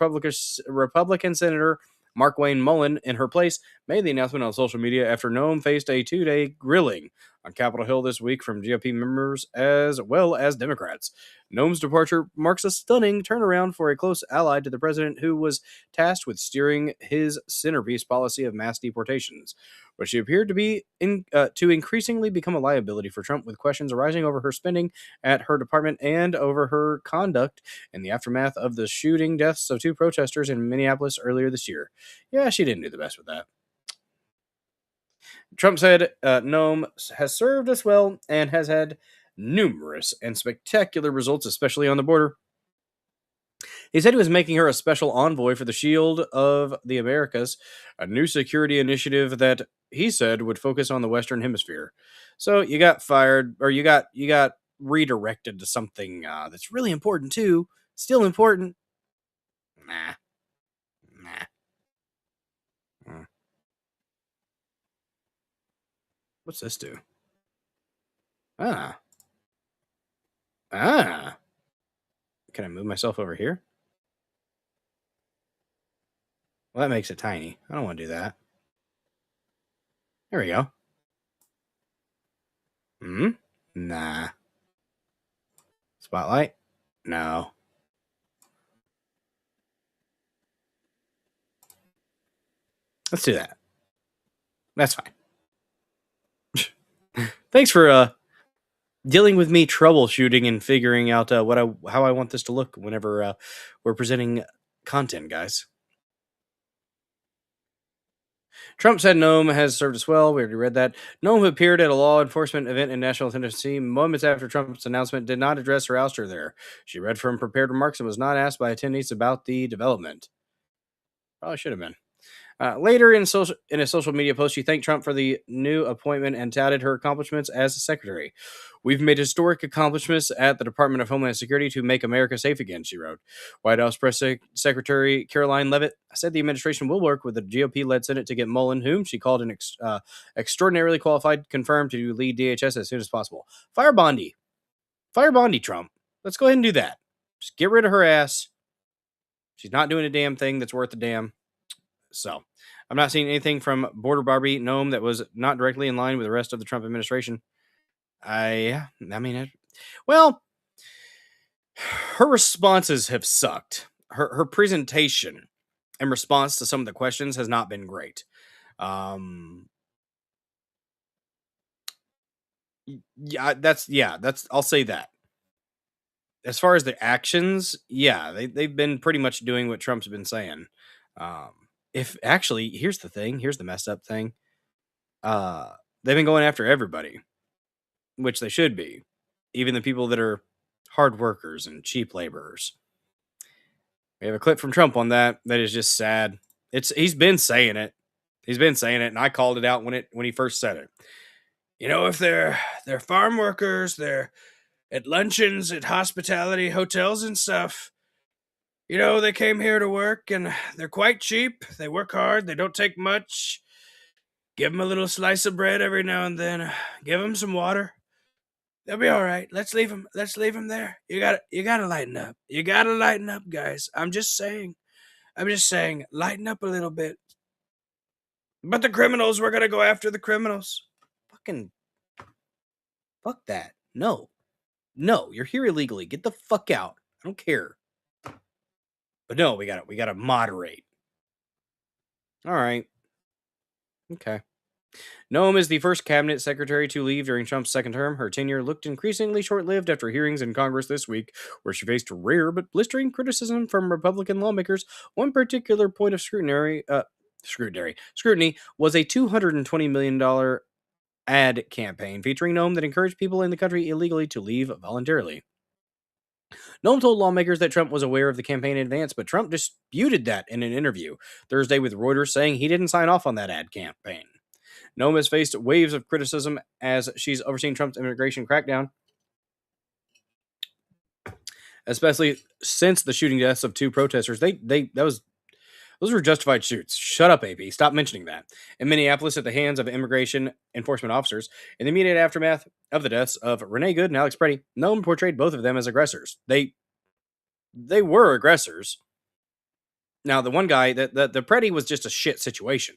Republican Senator Mark Wayne Mullen in her place, made the announcement on social media after Noem faced a 2-day grilling on Capitol Hill this week from GOP members as well as Democrats. Noem's departure marks a stunning turnaround for a close ally to the president, who was tasked with steering his centerpiece policy of mass deportations. But she appeared to be to increasingly become a liability for Trump, with questions arising over her spending at her department and over her conduct in the aftermath of the shooting deaths of 2 protesters in Minneapolis earlier this year. Yeah, she didn't do the best with that. Trump said Noem has served us well and has had numerous and spectacular results, especially on the border. He said he was making her a special envoy for the Shield of the Americas, a new security initiative that he said would focus on the Western Hemisphere. So you got fired, or you got redirected to something that's really important too. Still important. Nah. What's this do? Ah. Can I move myself over here? Well, that makes it tiny. I don't want to do that. There we go. Nah. Spotlight? No. Let's do that. That's fine. Thanks for dealing with me troubleshooting and figuring out how I want this to look whenever we're presenting content, guys. Trump said Noem has served us well. We already read that. Noem, who appeared at a law enforcement event in Nashville, Tennessee, moments after Trump's announcement, did not address her ouster there. She read from prepared remarks and was not asked by attendees about the development. Probably should have been. Later in a social media post, she thanked Trump for the new appointment and touted her accomplishments as a secretary. "We've made historic accomplishments at the Department of Homeland Security to make America safe again," she wrote. White House Press Secretary Caroline Leavitt said the administration will work with the GOP-led Senate to get Mullen, whom she called an extraordinarily qualified, confirmed to lead DHS as soon as possible. Fire Bondi, Trump. Let's go ahead and do that. Just get rid of her ass. She's not doing a damn thing that's worth a damn. So, I'm not seeing anything from Border Barbie Noem that was not directly in line with the rest of the Trump administration. Well, her responses have sucked. Her presentation and response to some of the questions has not been great. I'll say that. As far as the actions, they've been pretty much doing what Trump's been saying. if actually, here's the messed up thing. They've been going after everybody, which they should be, even the people that are hard workers and cheap laborers. We have a clip from Trump on that is just sad. He's been saying it. And I called it out when he first said it. If they're farm workers, they're at luncheons, at hospitality hotels and stuff. They came here to work and they're quite cheap. They work hard. They don't take much. Give them a little slice of bread every now and then. Give them some water. They'll be all right. Let's leave them there. You gotta lighten up. You gotta lighten up, guys. I'm just saying, lighten up a little bit. But the criminals, we're gonna go after the criminals. Fucking fuck that. No, you're here illegally. Get the fuck out. I don't care. But no, we gotta moderate. All right. Okay. Noem is the first cabinet secretary to leave during Trump's second term. Her tenure looked increasingly short-lived after hearings in Congress this week, where she faced rare but blistering criticism from Republican lawmakers. One particular point of scrutiny was a $220 million ad campaign featuring Noem that encouraged people in the country illegally to leave voluntarily. Noem told lawmakers that Trump was aware of the campaign in advance, but Trump disputed that in an interview Thursday with Reuters, saying he didn't sign off on that ad campaign. Noem has faced waves of criticism as she's overseen Trump's immigration crackdown, especially since the shooting deaths of two protesters. Those were justified shoots. Shut up, AP. Stop mentioning that. In Minneapolis, at the hands of immigration enforcement officers, in the immediate aftermath of the deaths of Renee Good and Alex Preddy, Noem portrayed both of them as aggressors. They were aggressors. Now, the one guy, the Preddy was just a shit situation.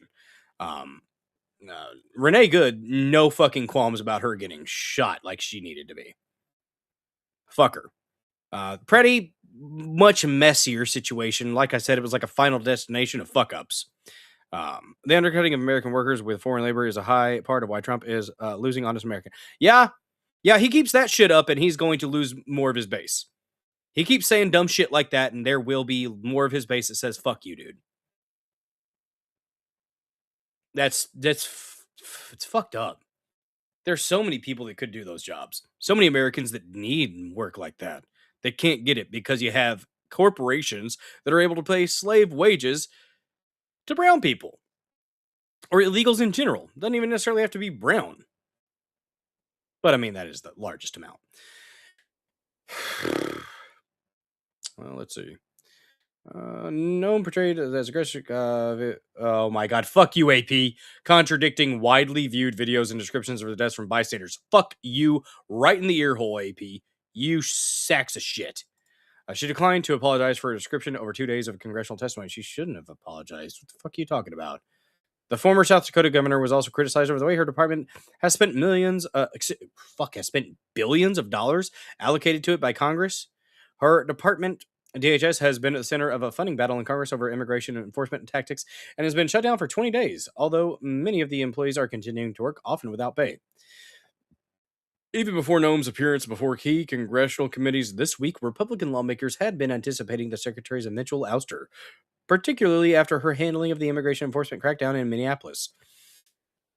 Renee Good, no fucking qualms about her getting shot like she needed to be. Fuck her. Preddy, much messier situation. Like I said, it was like a final destination of fuck ups. The undercutting of American workers with foreign labor is a high part of why Trump is losing honest American. Yeah, he keeps that shit up and he's going to lose more of his base. He keeps saying dumb shit like that and there will be more of his base that says, fuck you, dude. It's fucked up. There's so many people that could do those jobs. So many Americans that need work like that. They can't get it because you have corporations that are able to pay slave wages to brown people. Or illegals in general. Doesn't even necessarily have to be brown. But I mean, that is the largest amount. Well, let's see. Noem portrayed as aggressive. Oh my god, fuck you, AP. Contradicting widely viewed videos and descriptions of the deaths from bystanders. Fuck you right in the ear hole, AP. You sacks of shit. She declined to apologize for a description over 2 days of congressional testimony. She shouldn't have apologized. What the fuck are you talking about? The former South Dakota governor was also criticized over the way her department has spent spent billions of dollars allocated to it by Congress. Her department, DHS, has been at the center of a funding battle in Congress over immigration and enforcement tactics and has been shut down for 20 days, although many of the employees are continuing to work, often without pay. Even before Noem's appearance before key congressional committees this week, Republican lawmakers had been anticipating the secretary's eventual ouster, particularly after her handling of the immigration enforcement crackdown in Minneapolis.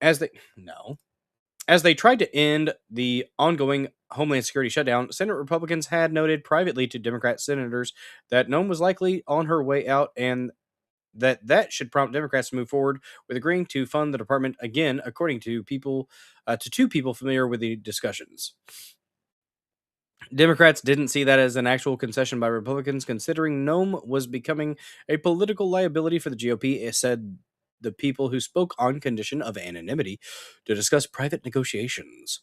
As they tried to end the ongoing Homeland Security shutdown, Senate Republicans had noted privately to Democrat senators that Noem was likely on her way out and that should prompt Democrats to move forward with agreeing to fund the department again, according to two people familiar with the discussions. Democrats didn't see that as an actual concession by Republicans, considering Noem was becoming a political liability for the GOP, it said the people who spoke on condition of anonymity to discuss private negotiations.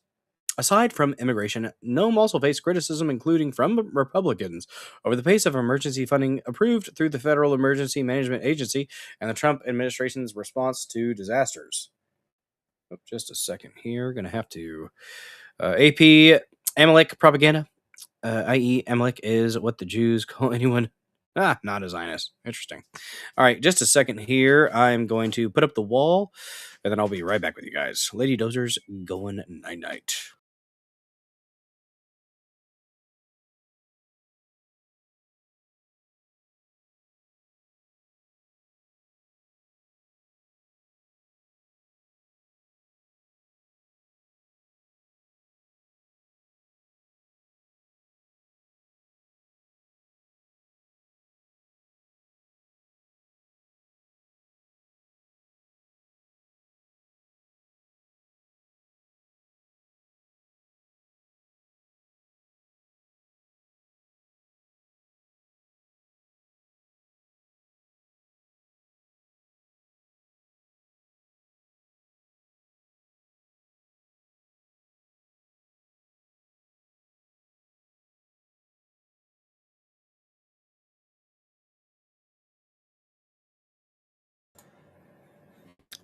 Aside from immigration, Noem also faced criticism, including from Republicans, over the pace of emergency funding approved through the Federal Emergency Management Agency and the Trump administration's response to disasters. Oh, just a second here. Going to have to... AP Amalek propaganda, i.e. Amalek is what the Jews call anyone... not a Zionist. Interesting. All right, just a second here. I'm going to put up the wall, and then I'll be right back with you guys. Lady Dozers, going night-night.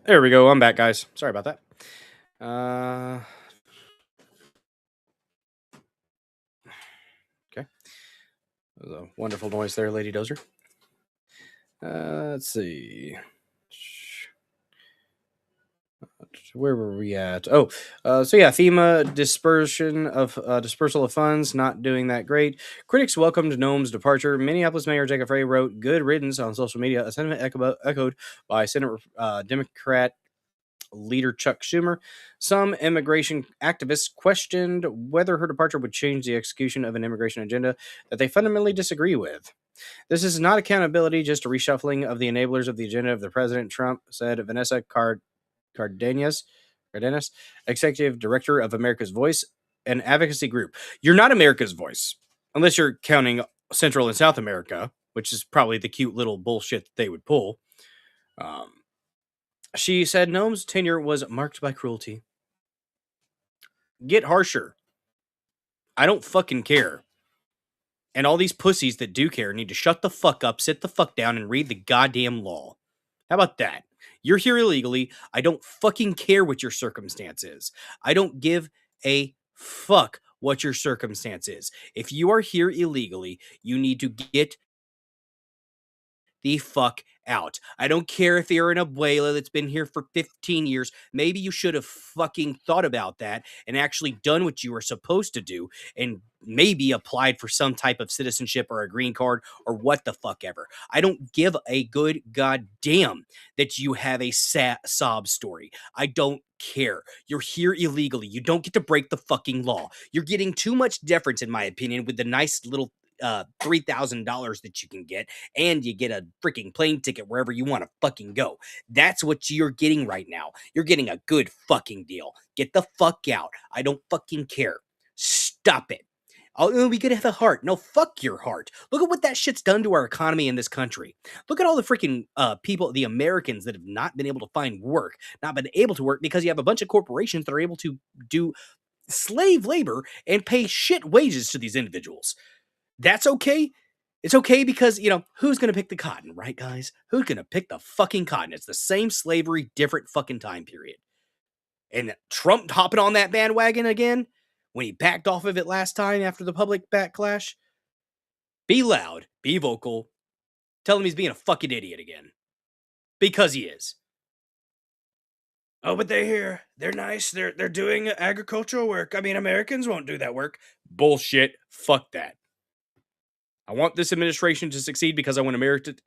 There we go. I'm back, guys. Sorry about that. Okay. That was a wonderful noise there, Lady Dozer. Let's see. Where were we at? So yeah, FEMA dispersal of funds not doing that great. Critics welcomed Noem's departure. Minneapolis Mayor Jacob Frey wrote "good riddance" on social media, a sentiment echoed by Senate Democrat leader Chuck Schumer. Some immigration activists questioned whether her departure would change the execution of an immigration agenda that they fundamentally disagree with. This is not accountability, just a reshuffling of the enablers of the agenda of the president, Trump said. Vanessa Cardenas, executive director of America's Voice, an advocacy group. You're not America's Voice, unless you're counting Central and South America, which is probably the cute little bullshit that they would pull. She said Noem's tenure was marked by cruelty. Get harsher. I don't fucking care. And all these pussies that do care need to shut the fuck up, sit the fuck down, and read the goddamn law. How about that? You're here illegally. I don't fucking care what your circumstance is. I don't give a fuck what your circumstance is. If you are here illegally, you need to get the fuck out. I don't care if you're an abuela that's been here for 15 years. Maybe you should have fucking thought about that and actually done what you were supposed to do and maybe applied for some type of citizenship or a green card or what the fuck ever. I don't give a good goddamn that you have a sob story. I don't care. You're here illegally. You don't get to break the fucking law. You're getting too much deference, in my opinion, with the nice little $3,000 that you can get, and you get a freaking plane ticket wherever you want to fucking go. That's what you're getting right now. You're getting a good fucking deal. Get the fuck out. I don't fucking care. Stop it. Oh, we could have a heart. No, fuck your heart. Look at what that shit's done to our economy in this country. Look at all the freaking people, the Americans that have not been able to find work, not been able to work because you have a bunch of corporations that are able to do slave labor and pay shit wages to these individuals. That's okay. It's okay because, who's going to pick the cotton, right, guys? Who's going to pick the fucking cotton? It's the same slavery, different fucking time period. And Trump hopping on that bandwagon again when he backed off of it last time after the public backlash. Be loud, be vocal. Tell him he's being a fucking idiot again. Because he is. Oh, but they're here. They're nice. They're doing agricultural work. I mean, Americans won't do that work. Bullshit. Fuck that. I want this administration to succeed because I want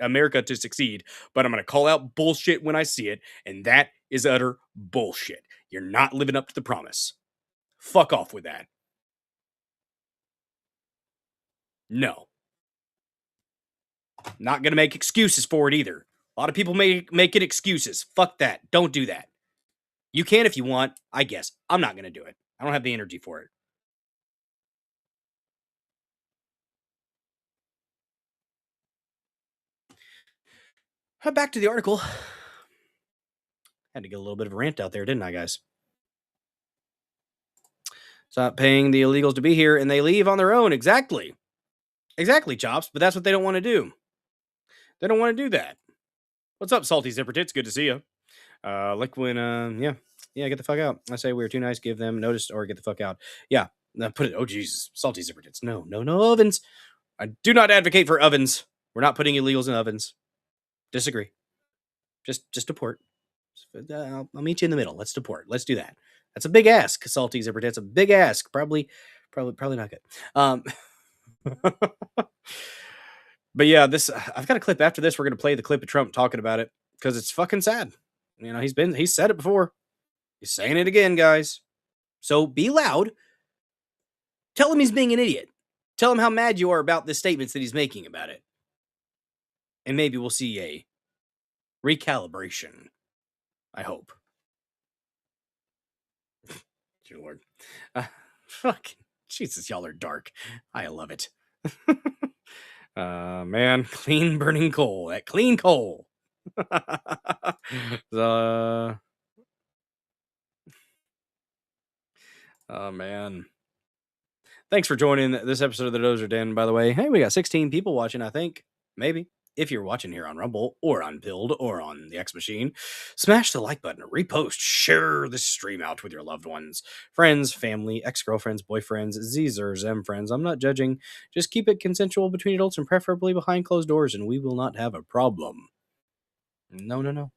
America to succeed, but I'm going to call out bullshit when I see it, and that is utter bullshit. You're not living up to the promise. Fuck off with that. No. Not going to make excuses for it either. A lot of people make it excuses. Fuck that. Don't do that. You can if you want, I guess. I'm not going to do it. I don't have the energy for it. Back to the article. Had to get a little bit of a rant out there, didn't I, guys? Stop paying the illegals to be here, and they leave on their own. Exactly. Exactly, Chops, but that's what they don't want to do. They don't want to do that. What's up, Salty Zipper Tits? Good to see you. Like when, get the fuck out. I say we're too nice, give them notice, or get the fuck out. Yeah, put it, oh, Jesus, Salty Zipper Tits. No ovens. I do not advocate for ovens. We're not putting illegals in ovens. Disagree. Just deport. I'll meet you in the middle. Let's deport. Let's do that. That's a big ask, Salty Zipper Tits. A big ask. Probably not good. But yeah, I've got a clip after this. We're going to play the clip of Trump talking about it because it's fucking sad. He's said it before. He's saying it again, guys. So be loud. Tell him he's being an idiot. Tell him how mad you are about the statements that he's making about it. And maybe we'll see a recalibration. I hope. Dear Lord. Fuck. Jesus, y'all are dark. I love it. Man, clean burning coal. That clean coal. Oh, man. Thanks for joining this episode of the Dozer Den, by the way. Hey, we got 16 people watching, I think. Maybe. If you're watching here on Rumble or on Build or on the X Machine, smash the like button, repost, share the stream out with your loved ones, friends, family, ex-girlfriends, boyfriends, Z's or Zem friends. I'm not judging. Just keep it consensual between adults and preferably behind closed doors, and we will not have a problem. No.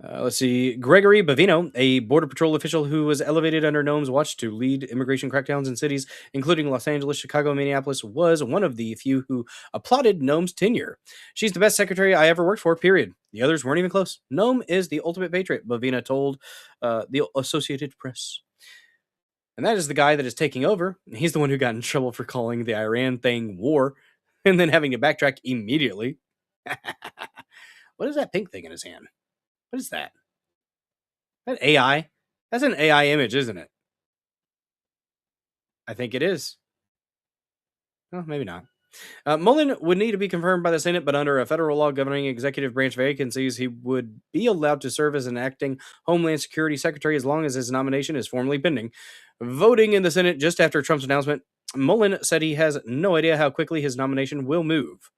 Let's see. Gregory Bavino, a Border Patrol official who was elevated under Noem's watch to lead immigration crackdowns in cities, including Los Angeles, Chicago, and Minneapolis, was one of the few who applauded Noem's tenure. She's the best secretary I ever worked for, period. The others weren't even close. Noem is the ultimate patriot, Bavina told the Associated Press. And that is the guy that is taking over. He's the one who got in trouble for calling the Iran thing war and then having to backtrack immediately. What is that pink thing in his hand? What is that? That AI? That's an AI image, isn't it? I think it is. Oh, maybe not. Mullen would need to be confirmed by the Senate, but under a federal law governing executive branch vacancies, he would be allowed to serve as an acting Homeland Security Secretary as long as his nomination is formally pending. Voting in the Senate just after Trump's announcement, Mullen said he has no idea how quickly his nomination will move.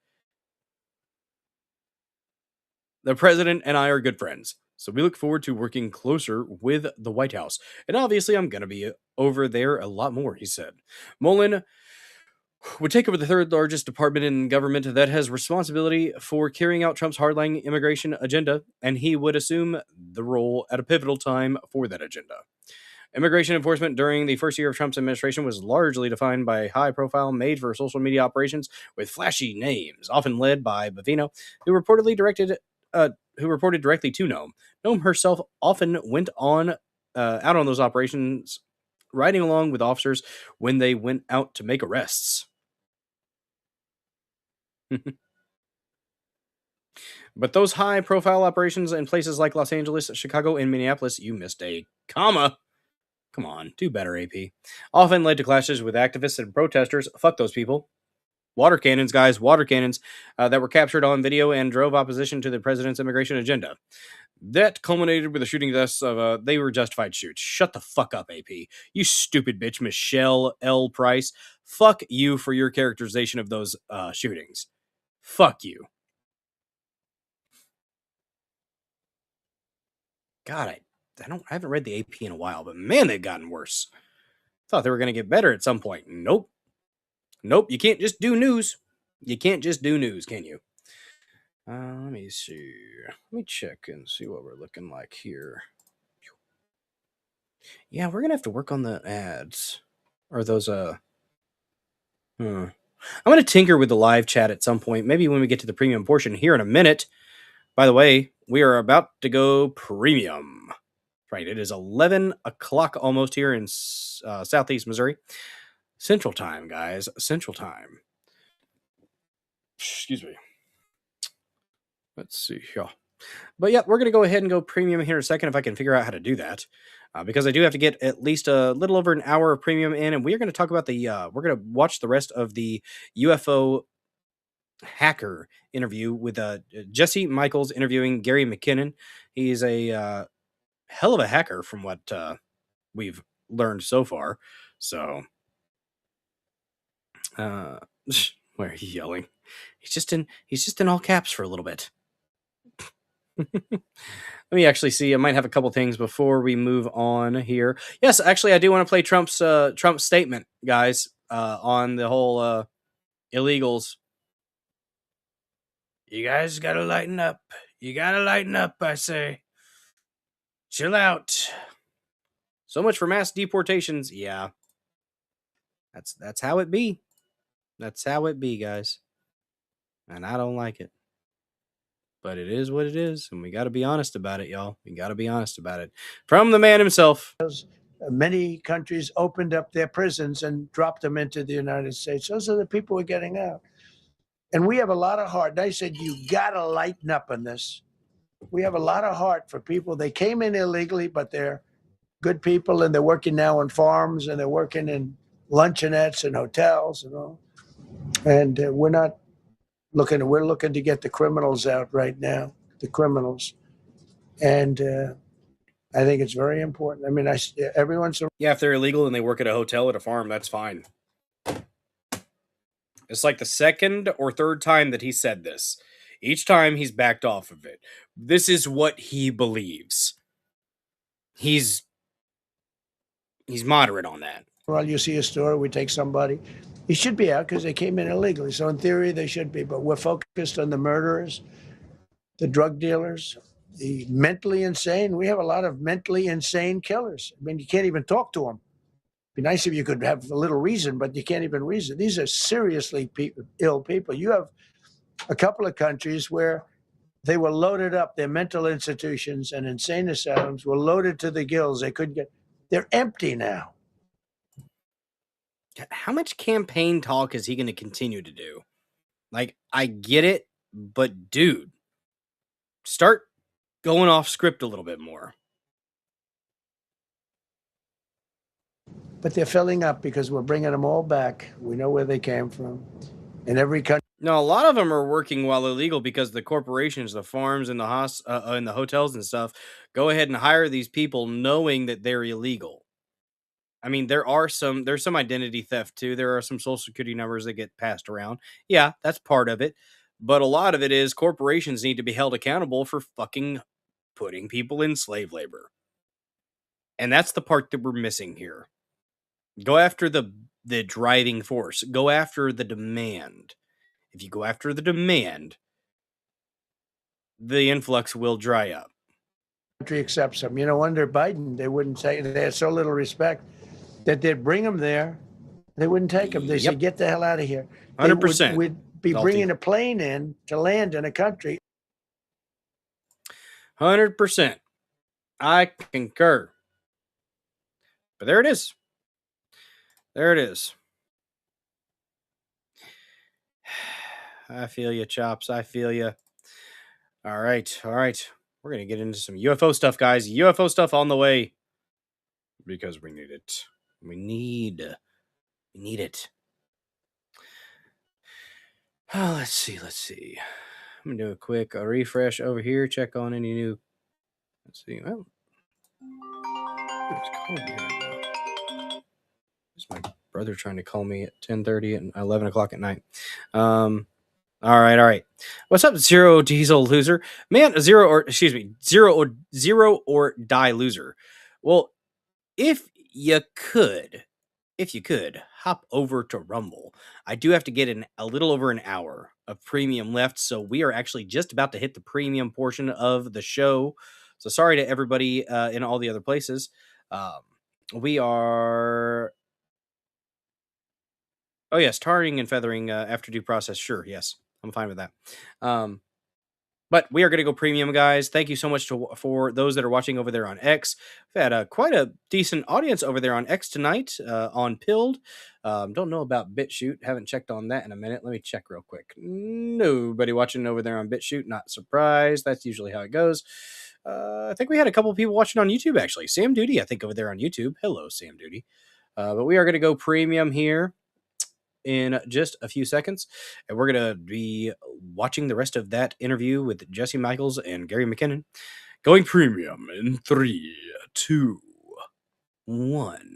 The president and I are good friends, so we look forward to working closer with the White House. And obviously, I'm going to be over there a lot more, he said. Mullen would take over the third largest department in government that has responsibility for carrying out Trump's hardline immigration agenda, and he would assume the role at a pivotal time for that agenda. Immigration enforcement during the first year of Trump's administration was largely defined by high-profile, made-for social media operations with flashy names, often led by Bavino, who reported directly to Noem. Noem herself often went on out on those operations, riding along with officers when they went out to make arrests. But those high-profile operations in places like Los Angeles, Chicago, and Minneapolis, you missed a comma. Come on, do better, AP. Often led to clashes with activists and protesters. Fuck those people. Water cannons, guys, water cannons that were captured on video and drove opposition to the president's immigration agenda. That culminated with the shooting deaths of they were justified shoots. Shut the fuck up, AP. You stupid bitch, Michelle L. Price. Fuck you for your characterization of those shootings. Fuck you. God, I haven't read the AP in a while, but man, they've gotten worse. Thought they were going to get better at some point. Nope. You can't just do news. You can't just do news, can you? Let me see. Let me check and see what we're looking like here. Yeah, we're gonna have to work on the ads. Or those I'm gonna tinker with the live chat at some point, maybe when we get to the premium portion here in a minute. By the way, we are about to go premium. Right, it is 11 o'clock almost here in Southeast Missouri. Central Time, guys. Central Time. Excuse me. Let's see here. But yeah, we're going to go ahead and go premium here in a second if I can figure out how to do that. Because I do have to get at least a little over an hour of premium in, and we are going to talk about we're going to watch the rest of the UFO hacker interview with Jesse Michels interviewing Gary McKinnon. He's a hell of a hacker from what we've learned so far. So, why are you yelling? He's just in all caps for a little bit. Let me actually see. I might have a couple things before we move on here. Yes, actually, I do want to play Trump's statement, guys, on the whole illegals. You guys gotta lighten up. You gotta lighten up, I say. Chill out. So much for mass deportations. Yeah, that's how it be. That's how it be, guys. And I don't like it. But it is what it is, and we got to be honest about it, y'all. We got to be honest about it. From the man himself. Many countries opened up their prisons and dropped them into the United States. Those are the people who are getting out. And we have a lot of heart. They said, you got to lighten up on this. We have a lot of heart for people. They came in illegally, but they're good people, and they're working now on farms, and they're working in luncheonettes and hotels and all. And we're looking to get the criminals out right now, the criminals. And I think it's very important. I mean, everyone's... Yeah, if they're illegal and they work at a hotel at a farm, that's fine. It's like the second or third time that he said this. Each time he's backed off of it. This is what he believes. He's moderate on that. Well, you see a store, we take somebody. He should be out because they came in illegally. So in theory, they should be. But we're focused on the murderers, the drug dealers, the mentally insane. We have a lot of mentally insane killers. I mean, you can't even talk to them. Be nice if you could have a little reason, but you can't even reason. These are seriously ill people. You have a couple of countries where they were loaded up. Their mental institutions and insane asylums were loaded to the gills. They couldn't get. They're empty now. How much campaign talk is he going to continue to do? Like, I get it, but dude, start going off script a little bit more. But they're filling up because we're bringing them all back. We know where they came from. In every country. No, a lot of them are working while illegal because the corporations, the farms, and the hotels and stuff go ahead and hire these people knowing that they're illegal. I mean, there's some identity theft too. There are some social security numbers that get passed around. Yeah, that's part of it. But a lot of it is corporations need to be held accountable for fucking putting people in slave labor. And that's the part that we're missing here. Go after the driving force. Go after the demand. If you go after the demand, the influx will dry up. Country accepts them. You know, under Biden, they wouldn't take. They had so little respect that they'd bring them there. They wouldn't take them. They said, "Get the hell out of here." 100%. We'd be bringing a plane in to land in a country. 100%. I concur. But there it is. There it is. I feel you, Chops. I feel you. All right. We're going to get into some UFO stuff, guys. UFO stuff on the way. Because we need it. We need it. Oh, let's see. I'm going to do a quick refresh over here. Check on any new. Let's see. Well, it's cold here right now. It's my brother trying to call me at 10:30 and 11 o'clock at night. All right. What's up, Zero Diesel Loser? Man, Zero or Die Loser. Well, if you could, hop over to Rumble. I do have to get in a little over an hour of premium left, so we are actually just about to hit the premium portion of the show. So sorry to everybody in all the other places. We are... Oh, yes, tarring and feathering after due process. Sure, yes, I'm fine with that. But we are going to go premium, guys. Thank you so much for those that are watching over there on X. We've had quite a decent audience over there on X tonight on Pilled. Don't know about BitChute. Haven't checked on that in a minute. Let me check real quick. Nobody watching over there on BitChute. Not surprised. That's usually how it goes. I think we had a couple people watching on YouTube, actually. Sam Duty, I think, over there on YouTube. Hello, Sam Duty. But we are going to go premium here in just a few seconds, and we're going to be watching the rest of that interview with Jesse Michels and Gary McKinnon. Going premium in 3, 2, 1.